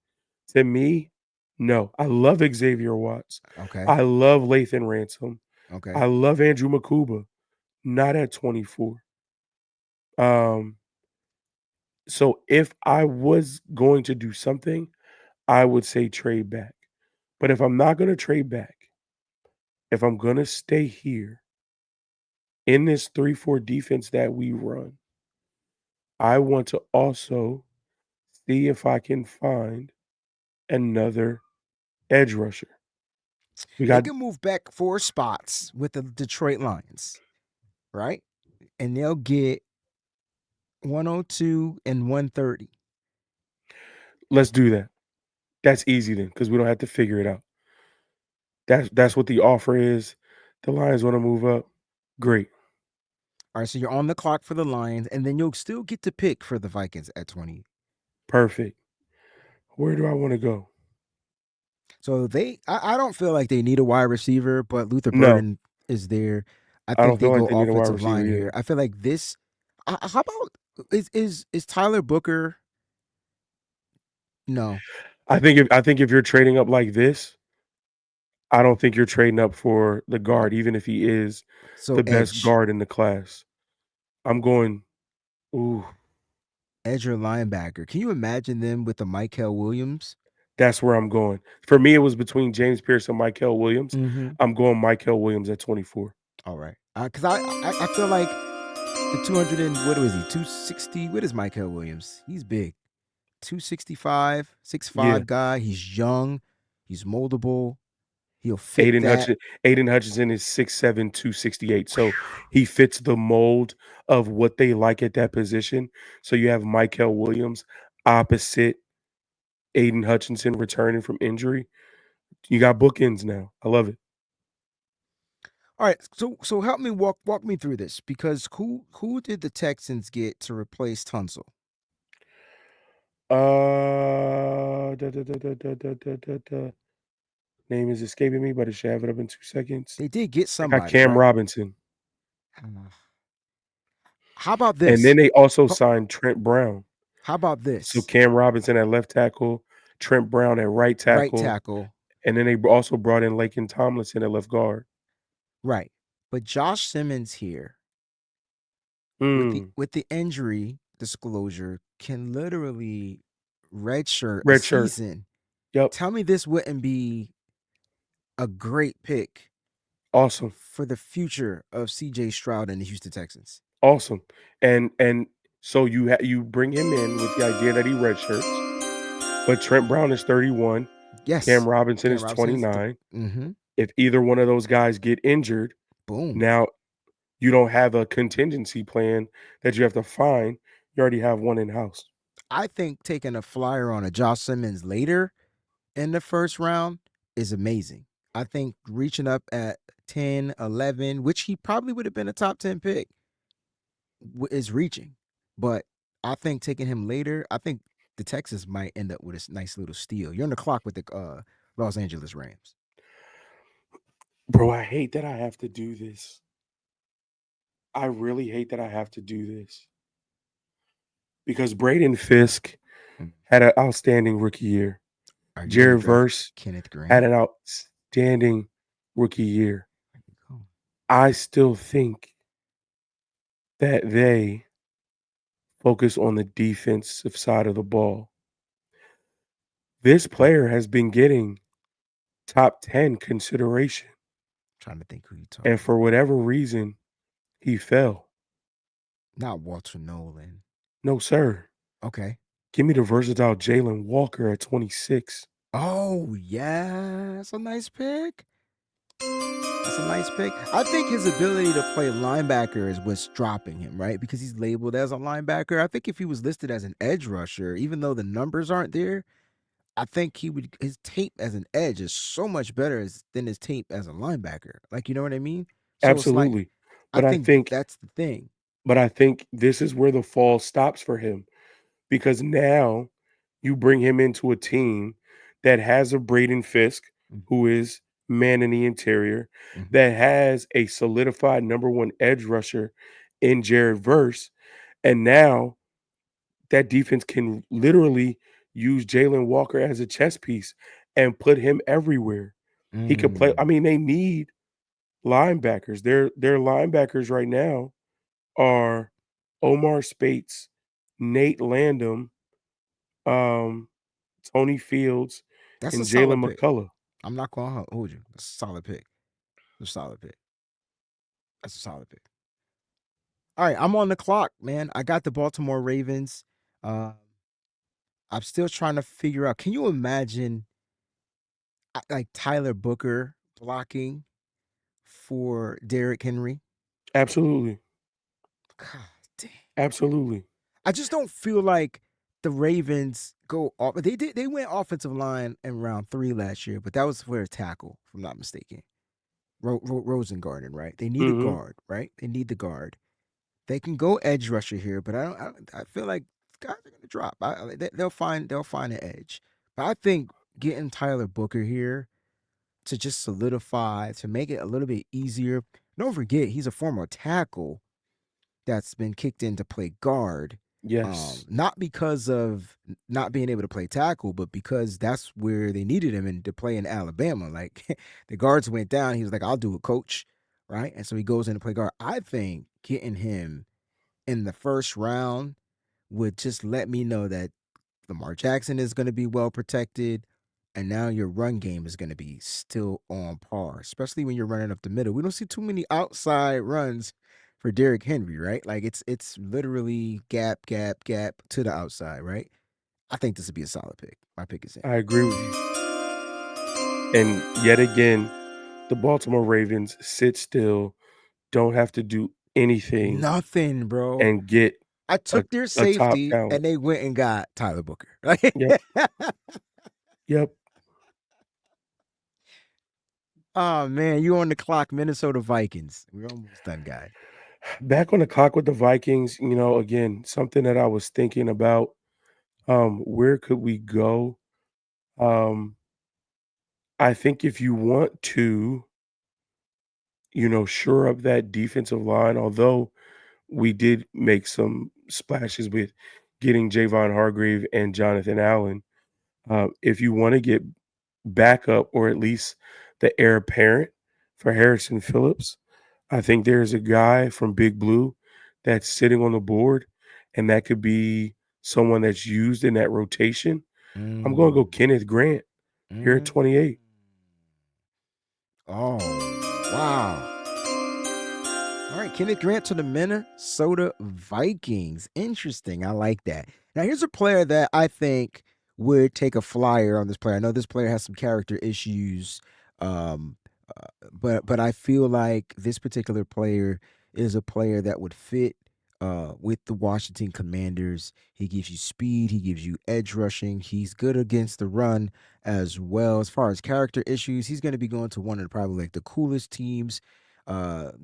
To me, no. I love Xavier Watts. Okay. I love Lathan Ransom. Okay. I love Andrew Makuba. Not at 24. Um, so if I was going to do something, I would say trade back. But if I'm not going to trade back, if I'm going to stay here in this 3-4 defense that we run, I want to also see if I can find another edge rusher. We They got can move back 4 spots with the Detroit Lions, right? And they'll get 102 and 130. let's do that. That's easy then cuz we don't have to figure it out. That's what the offer is. The Lions want to move up. Great. All right, so you're on the clock for the Lions, and then you'll still get to pick for the Vikings at 20. Perfect. Where do I want to go? So I don't feel like they need a wide receiver, but Luther No, Burden is there. I I think don't they feel like go they need a wide offensive line receiver here. either. I feel like this. How about is Tyler Booker? No. I think if you're trading up like this, I don't think you're trading up for the guard, even if he is So the best guard in the class. I'm going, ooh, edge or linebacker. Can you imagine them with the Michael Williams? that's where I'm going. For me, it was between James Pierce and Michael Williams. Mm-hmm. I'm going Michael Williams at 24. All right. Because I feel like the 200 and what was he? 260. What is Michael Williams? He's big. 265, six Yeah. five guy. He's young. He's moldable. He'll fit Aiden that. Hutchinson, Aiden Hutchinson is 6'7", 268. So he fits the mold of what they like at that position. So you have Michael Williams opposite Aiden Hutchinson returning from injury. You got bookends now. I love it. All right, so help me walk me through this because who did the Texans get to replace Tunsil? Da, da, da, da, da, da, da, da, da. Name is escaping me, but it should have it up in 2 seconds. They did get They got somebody, Cam right? Robinson. How about And this? then they also Ho- signed Trent Brown. How about So this? Cam Robinson at left tackle, Trent Brown at right Right tackle, tackle, and then they also brought in Laken Tomlinson at left guard. right. But Josh Simmons here with the Mm. with the injury disclosure can literally redshirt a Red shirt. season. Yep. Tell me this wouldn't be a great pick Awesome. for the future of CJ Stroud and the Houston Texans. Awesome. And so you bring him in with the idea that he redshirts, but Trent Brown is 31, Cam Yes. Robinson Cam is Robinson is 29. mm-hmm. If either one of those guys get injured, Boom. now you don't have a contingency plan that you have to find. You already have one in house. I think taking a flyer on a Josh Simmons later in the first round is amazing. I think reaching up at 10, 11, which he probably would have been a top 10 pick, is reaching. But I think taking him later, I think the Texans might end up with a nice little steal. You're on the clock with the Los Angeles Rams. Bro, I hate that I have to do this. I really hate that I have to do this because Braden Fisk Mm. had an outstanding rookie year. Are you going to Jared draft Verse Kenneth had Green? an outstanding rookie year. There you go. I still think that they focus on the defensive side of the ball. This player has been getting top 10 consideration, Trying to think who you're and talking for about. whatever reason, he fell. Not Walter Nolan. No, sir. Okay. Give me the versatile Jalen Walker at 26. Oh, yeah. That's a nice pick. That's a nice pick. I think his ability to play linebacker is what's dropping him, right? Because he's labeled as a linebacker. I think if he was listed as an edge rusher, even though the numbers aren't there, I think his tape as an edge is so much better than his tape as a linebacker. Like, you know what I mean? So it's like Absolutely. I But I think think that's the thing. but I think this is where the fall stops for him because now you bring him into a team that has a Braden Fisk, Mhm, who is man in the interior, mhm. that has a solidified number one edge rusher in Jared Verse. And now that defense can literally use Jalen Walker as a chess piece and put him everywhere. He could play. I Mm. mean, they need linebackers. Their linebackers right now are Omar Spates, Nate Landum, um, Tony Fields, That's a and solid Jalen pick. McCullough. I'm not gonna hold you. That's a solid pick. That's a solid pick. That's a solid pick. All right, I'm on the clock, man. I got the Baltimore Ravens. Uh, I'm still trying to figure out. Can you imagine like Tyler Booker blocking for Derrick Henry? Absolutely. God damn. Absolutely. I just don't feel like the Ravens go off. They did. They went offensive line in round 3 last year, but that was for a tackle, if I'm not mistaken. Rosengarten, right? They need a Mhm. guard, right? They need the guard. They can go edge rusher here, but I feel like guys are gonna drop. They'll find an edge. But I think getting Tyler Booker here to just solidify to make it a little bit easier. Don't forget he's a former tackle that's been kicked in to play guard. Yes. Not because of not being able to play tackle, but because that's where they needed him and to play in Alabama. Like the guards went down, he was like, "I'll do it, coach." Right, and so he goes in to play guard. I think getting him in the first round would just let me know that Lamar Jackson is going to be well protected. And now your run game is going to be still on par, especially when you're running up the middle. We don't see too many outside runs for Derrick Henry, right? Like it's literally gap, gap, gap to the outside, right? I think this would be a solid pick. My pick is in. I agree with you. And yet again, the Baltimore Ravens sit still, don't have to do anything, Nothing, bro. and get I a, took their a top safety talent. and they went and got Tyler Booker. Like, Yep. Yep. oh man, you on the clock, Minnesota Vikings. We're almost done, guy. Back on the clock with the Vikings, again, something that I was thinking about, where could we go? Um, I think if you want to, shore up that defensive line, although we did make some splashes with getting Javon Hargrave and Jonathan Allen. If you want to get backup or at least the heir apparent for Harrison Phillips, I think there's a guy from Big Blue that's sitting on the board, and that could be someone that's used in that rotation. I'm going to go Mm. Kenneth Grant here at Mm. 28. Oh, wow. All right, Kenneth Grant to the Minnesota Vikings. Interesting. I like that. Now, here's a player that I think would take a flyer on this player. I know this player has some character issues, um, but I feel like this particular player is a player that would fit with the Washington Commanders. He gives you speed. He gives you edge rushing. He's good against the run as well. As far as character issues, he's going to be going to one of probably like the coolest teams,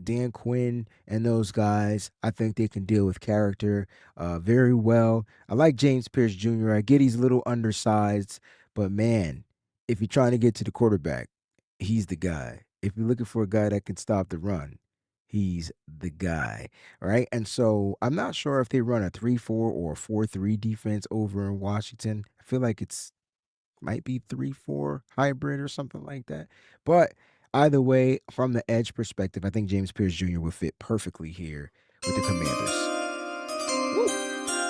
Dan Quinn and those guys. I think they can deal with character very well. I like James Pierce Jr. I get he's a little undersized, but man, if you're trying to get to the quarterback, he's the guy. If you're looking for a guy that can stop the run, he's the guy. Right. And so I'm not sure if they run a 3-4 or a 4-3 defense over in Washington. I feel like it's might be 3-4 hybrid or something like that. But either way, from the edge perspective, I think James Pierce Jr. will fit perfectly here with the Commanders. Woo!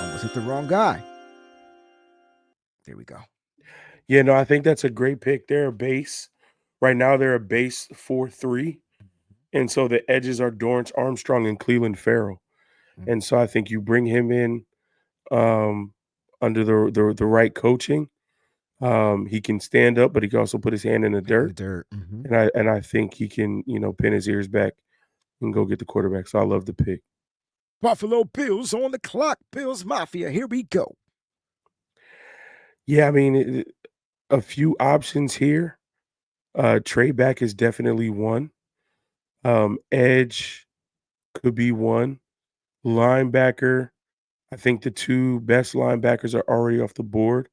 Almost hit the wrong guy. There we go. Yeah, no, I think that's a great pick. They're a base. Right now, they're a base 4-3. And so the edges are Dorrance Armstrong and Cleveland Farrell. Mm. And so I think you bring him in um, under the right coaching. He can stand up, but he can also put his hand in the In the dirt. dirt. Mm-hmm. And I think he can, pin his ears back and go get the quarterback. So I love the pick. Buffalo Bills on the clock. Bills Mafia. Here we go. Yeah, I mean, a few options here. Trade back is definitely one. Edge could be one. Linebacker. I think the two best linebackers are already off the board.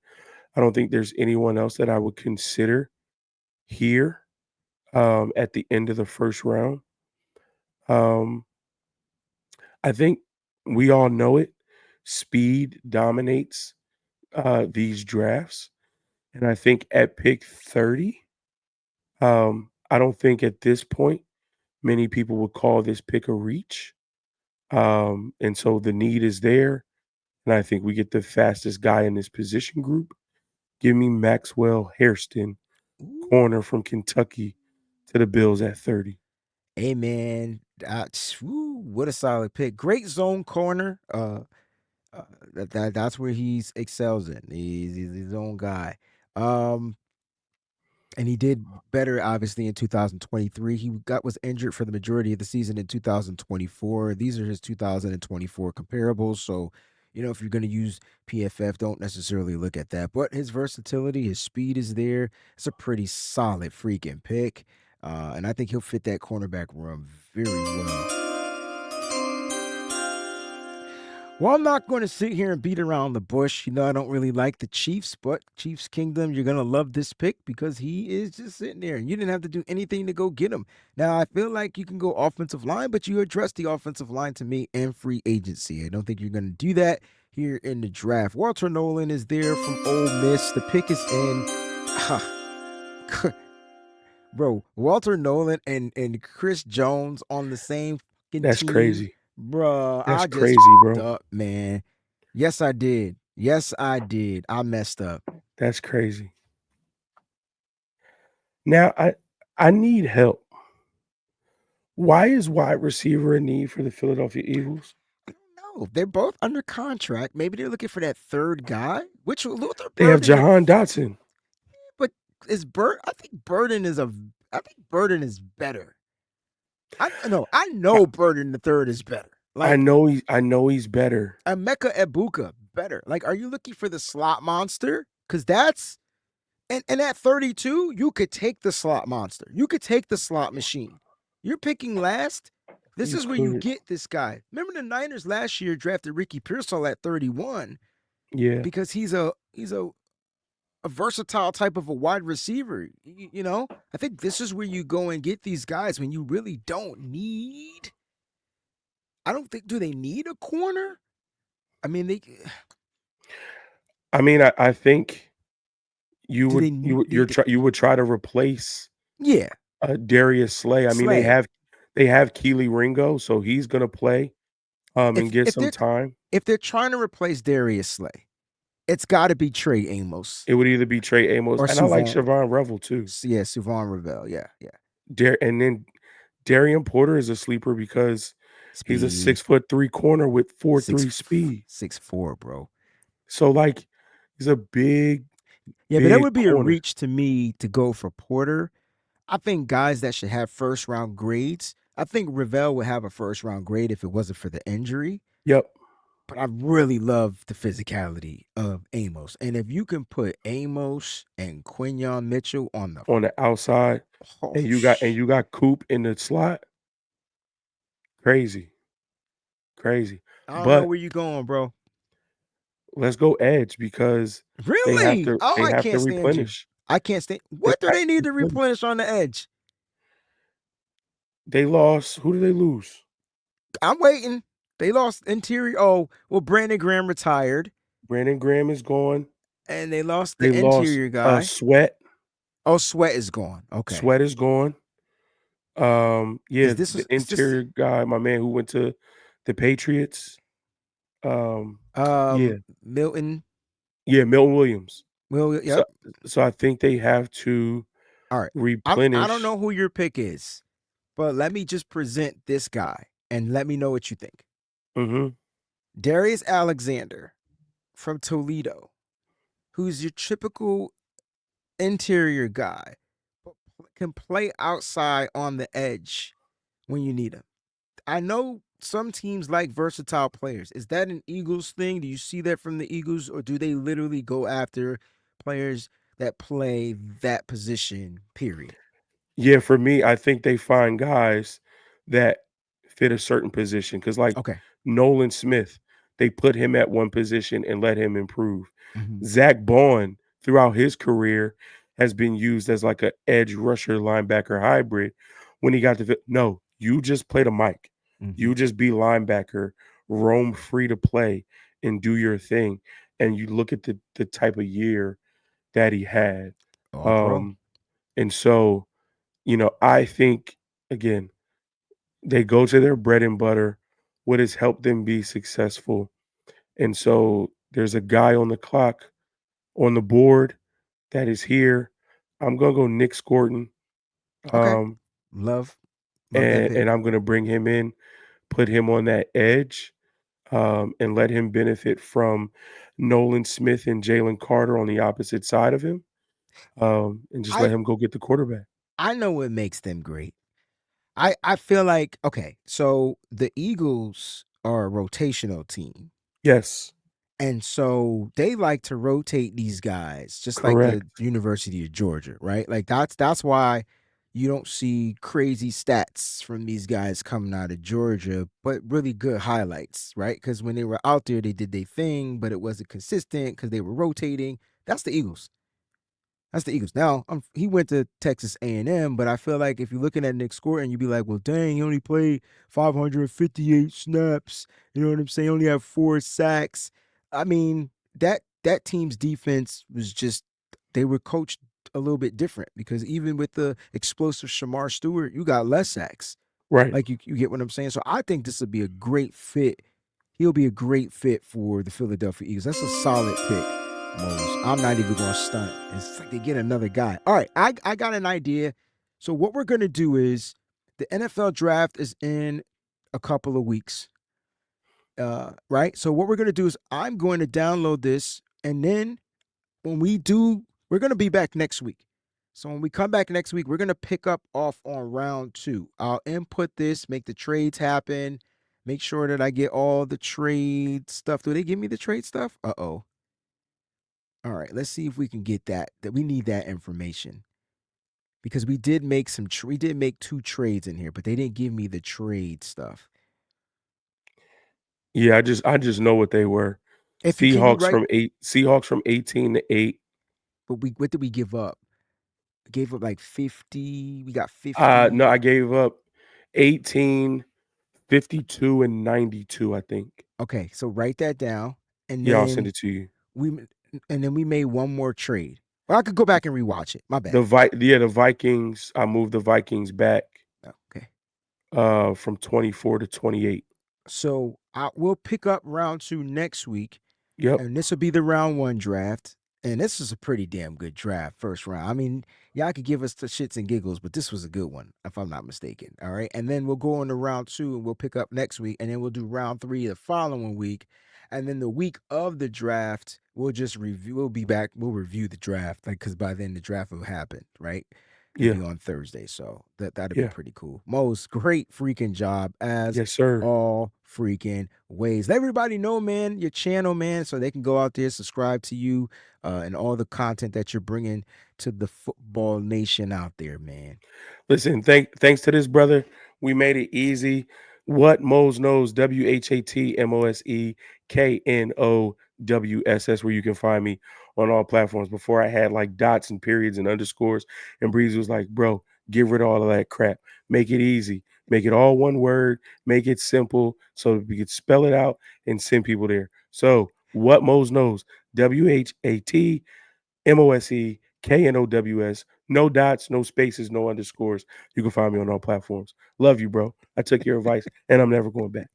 I don't think there's anyone else that I would consider here at the end of the first round. Um, I think we all know it. Speed dominates these drafts. And I think at pick 30, I don't think at this point many people would call this pick a reach. And so the need is there. And I think we get the fastest guy in this position group. Give me Maxwell Hairston, Ooh. corner from Kentucky, to the Bills at 30. Hey man, what a solid pick. Great zone corner. That's where he's excels in. He's his own guy. Um, and he did better obviously in 2023. He was injured for the majority of the season in 2024. These are his 2024 comparables. So, if you're going to use PFF, don't necessarily look at that. But his versatility, his speed is there. It's a pretty solid freaking pick. And I think he'll fit that cornerback room very well. Well, I'm not going to sit here and beat around the bush. I don't really like the Chiefs, but Chiefs Kingdom, you're going to love this pick because he is just sitting there. You didn't have to do anything to go get him. Now, I feel like you can go offensive line, but you address the offensive line to me and free agency. I don't think you're going to do that here in the draft. Walter Nolan is there from Ole Miss. The pick is in. Bro, Walter Nolan and Chris Jones on the same fucking That's team. crazy. Bruh, That's I just crazy, fucked bro. up, man. Yes, I did. Yes, I did. I messed up. That's crazy. Now I need help. Why is wide receiver a need for the Philadelphia Eagles? No, they're both under contract. Maybe they're looking for that third guy, which Luther They have Burden. Jahan Dotson. But I think I think Burden is better. I I, know Burden the third is better. I Like know he's better. Emeka Ebuka better. Like, are you looking for the slot monster? Because that's and at 32, you could take the slot monster. You could take the slot machine. You're picking last. This You is where you could. get this guy. Remember the Niners last year drafted Ricky Pearsall at 31 Yeah. because he's a a versatile type of a wide receiver. You know, I think this is where you go and get these guys when you really don't need. I don't think do they need a corner? I mean, they I mean, I think you do would they you would try to replace yeah, Darius Slay. I mean, Slay. they have Keely Ringo, so he's gonna play and get If some they're time. if they're trying to replace Darius Slay, it's got to be Trey Amos It would either be Trey Amos, or and I like Suvon. Siobhan Revel too. Yeah, Suvon Ravel. Yeah, yeah. And then Darian Porter is a sleeper because he's a Speed 6'3" corner with six 4'3" speed. 6'4", bro. So like he's a Yeah, but that big would be a corner. reach to me to go for Porter. I think guys that should have first round grades. I think Ravel would have a first round grade if it wasn't for the injury. Yep. But I really love the physicality of Amos. And if you can put Amos and Quinyon Mitchell on the On the outside, oh, and you got Coop in the slot. Crazy, crazy. I don't know But where you going, bro. let's go edge because Really? Oh, they I have to can't stand you. replenish. I can't stand. They What do have they to need to replenish. replenish on the edge? They lost. Who did they lose? I'm waiting. They lost interior. Oh, well, Brandon Graham retired, Brandon Graham is gone. and they lost They the lost interior guy. Sweat. Oh, Sweat is gone. Okay, Sweat is gone. Yeah, because this the was is this interior guy, my man who went to the Patriots. Yeah, Milton. yeah, Milton Williams. Well, So yep. so I think they have to All right. I don't replenish. know who your pick is, but let me just present this guy and let me know what you think. Mhm. Darius Alexander from Toledo, who's your typical interior guy, but can play outside on the edge when you need him. I know some teams like versatile players. Is that an Eagles thing? Do you see that from the Eagles, or do they literally go after players that play that position, period? Yeah, for me, I think they find guys that fit a certain position because, like Okay. Nolan Smith, they put him at one position and let him improve. Mm-hmm. Zach Bond, throughout his career, has been used as like a edge rusher linebacker hybrid. When he got to no, you just play the mic. Mm-hmm. You just be linebacker, roam free to play, and do your thing. And you look at the type of year that he had. All pro. Um, and so I think again, they go to their bread and butter, what has helped them be successful. And so there's a guy on the clock on the board that is here. I'm gonna go Nick Scorton. Okay. Um, Love, love that pick. and I'm gonna bring him in, put him on that edge, and let him benefit from Nolan Smith and Jalen Carter on the opposite side of him. And just let I him go get the quarterback. I know what makes them great. I feel like okay, so the Eagles are a rotational team. Yes, And so they like to rotate these guys, just like the correct. University of Georgia, right? Like that's why you don't see crazy stats from these guys coming out of Georgia, but really good highlights, right? Because when they were out there, they did their thing, but it wasn't consistent because they were rotating. That's the Eagles. That's the Eagles. Now, he went to Texas A&M, but I feel like if you're looking at Nick Scorton, you'd be like, well, dang, he only played 558 snaps. You know what I'm saying? He only have 4 sacks. I mean, that team's defense was just they were coached a little bit different because even with the explosive Shamar Stewart, you got less sacks. Right. Like you get what I'm saying? So I think this would be a great fit. He'll be a great fit for the Philadelphia Eagles. That's a solid pick. Mose. I'm not even going to stunt. It's like they get another guy. All right, I got an idea. So what we're going to do is the NFL draft is in a couple of weeks. Right? So what we're going to do is I'm going to download this and then when we do we're going to be back next week. So when we come back next week, we're going to pick up off on round 2. I'll input this, make the trades happen, make sure that I get all the trade stuff. Do they give me the trade stuff? Uh-oh. All right, let's see if we can get that. That we need that information because we did make we did make 2 trades in here, but they didn't give me the trade stuff. Yeah, I just know what they were. If you can you write Seahawks from 18 to 8. But what did we give up? Gave up like 50. We got 50. No, I gave up 18, 52, and 92, I think. Okay, so write that down, and Yeah, I'll send then it to you. we we made one more trade. Well, I could go back and rewatch it. My bad. The Vikings, I moved the Vikings back Okay. from 24 to 28. So we'll pick up round 2 next week, Yep. and this will be the round 1 draft. And this is a pretty damn good draft, first round. I mean, y'all could give us the shits and giggles, but this was a good one, if I'm not mistaken. All right. And then we'll go on to round 2 and we'll pick up next week. And then we'll do round 3 the following week. And then the week of the draft, we'll just review. We'll be back. We'll review the draft, like, because by then the draft will happen, right? It'll Yeah. be on Thursday. So that'll be Yeah. pretty cool. Mose, great freaking job as Yes, sir. all freaking ways. Let everybody know, man, your channel, man, so they can go out there, subscribe to you, and all the content that you're bringing to the football nation out there, man. Listen, thanks to this brother, we made it easy. What Mose knows, WhatMoseknows, where you can find me on all platforms. Before I had like dots and periods and underscores, and Breezie was like, bro, get rid of all of that crap. Make it easy. Make it all one word. Make it simple so we could spell it out and send people there. So what Mose knows, WhatMoseknows, no dots, no spaces, no underscores. You can find me on all platforms. Love you, bro. I took your advice, and I'm never going back.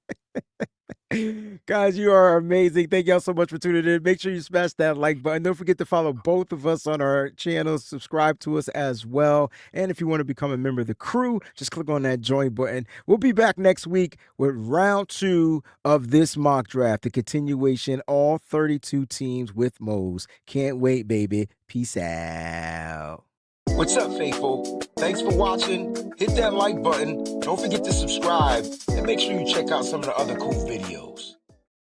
Guys, you are amazing. Thank y'all so much for tuning in. Make sure you smash that like button. Don't forget to follow both of us on our channels. Subscribe to us as well. And if you want to become a member of the crew, just click on that join button. We'll be back next week with round 2 of this mock draft, the continuation, all 32 teams with Mose. Can't wait, baby. Peace out. What's up, faithful? Thanks for watching. Hit that like button. Don't forget to subscribe, and make sure you check out some of the other cool videos.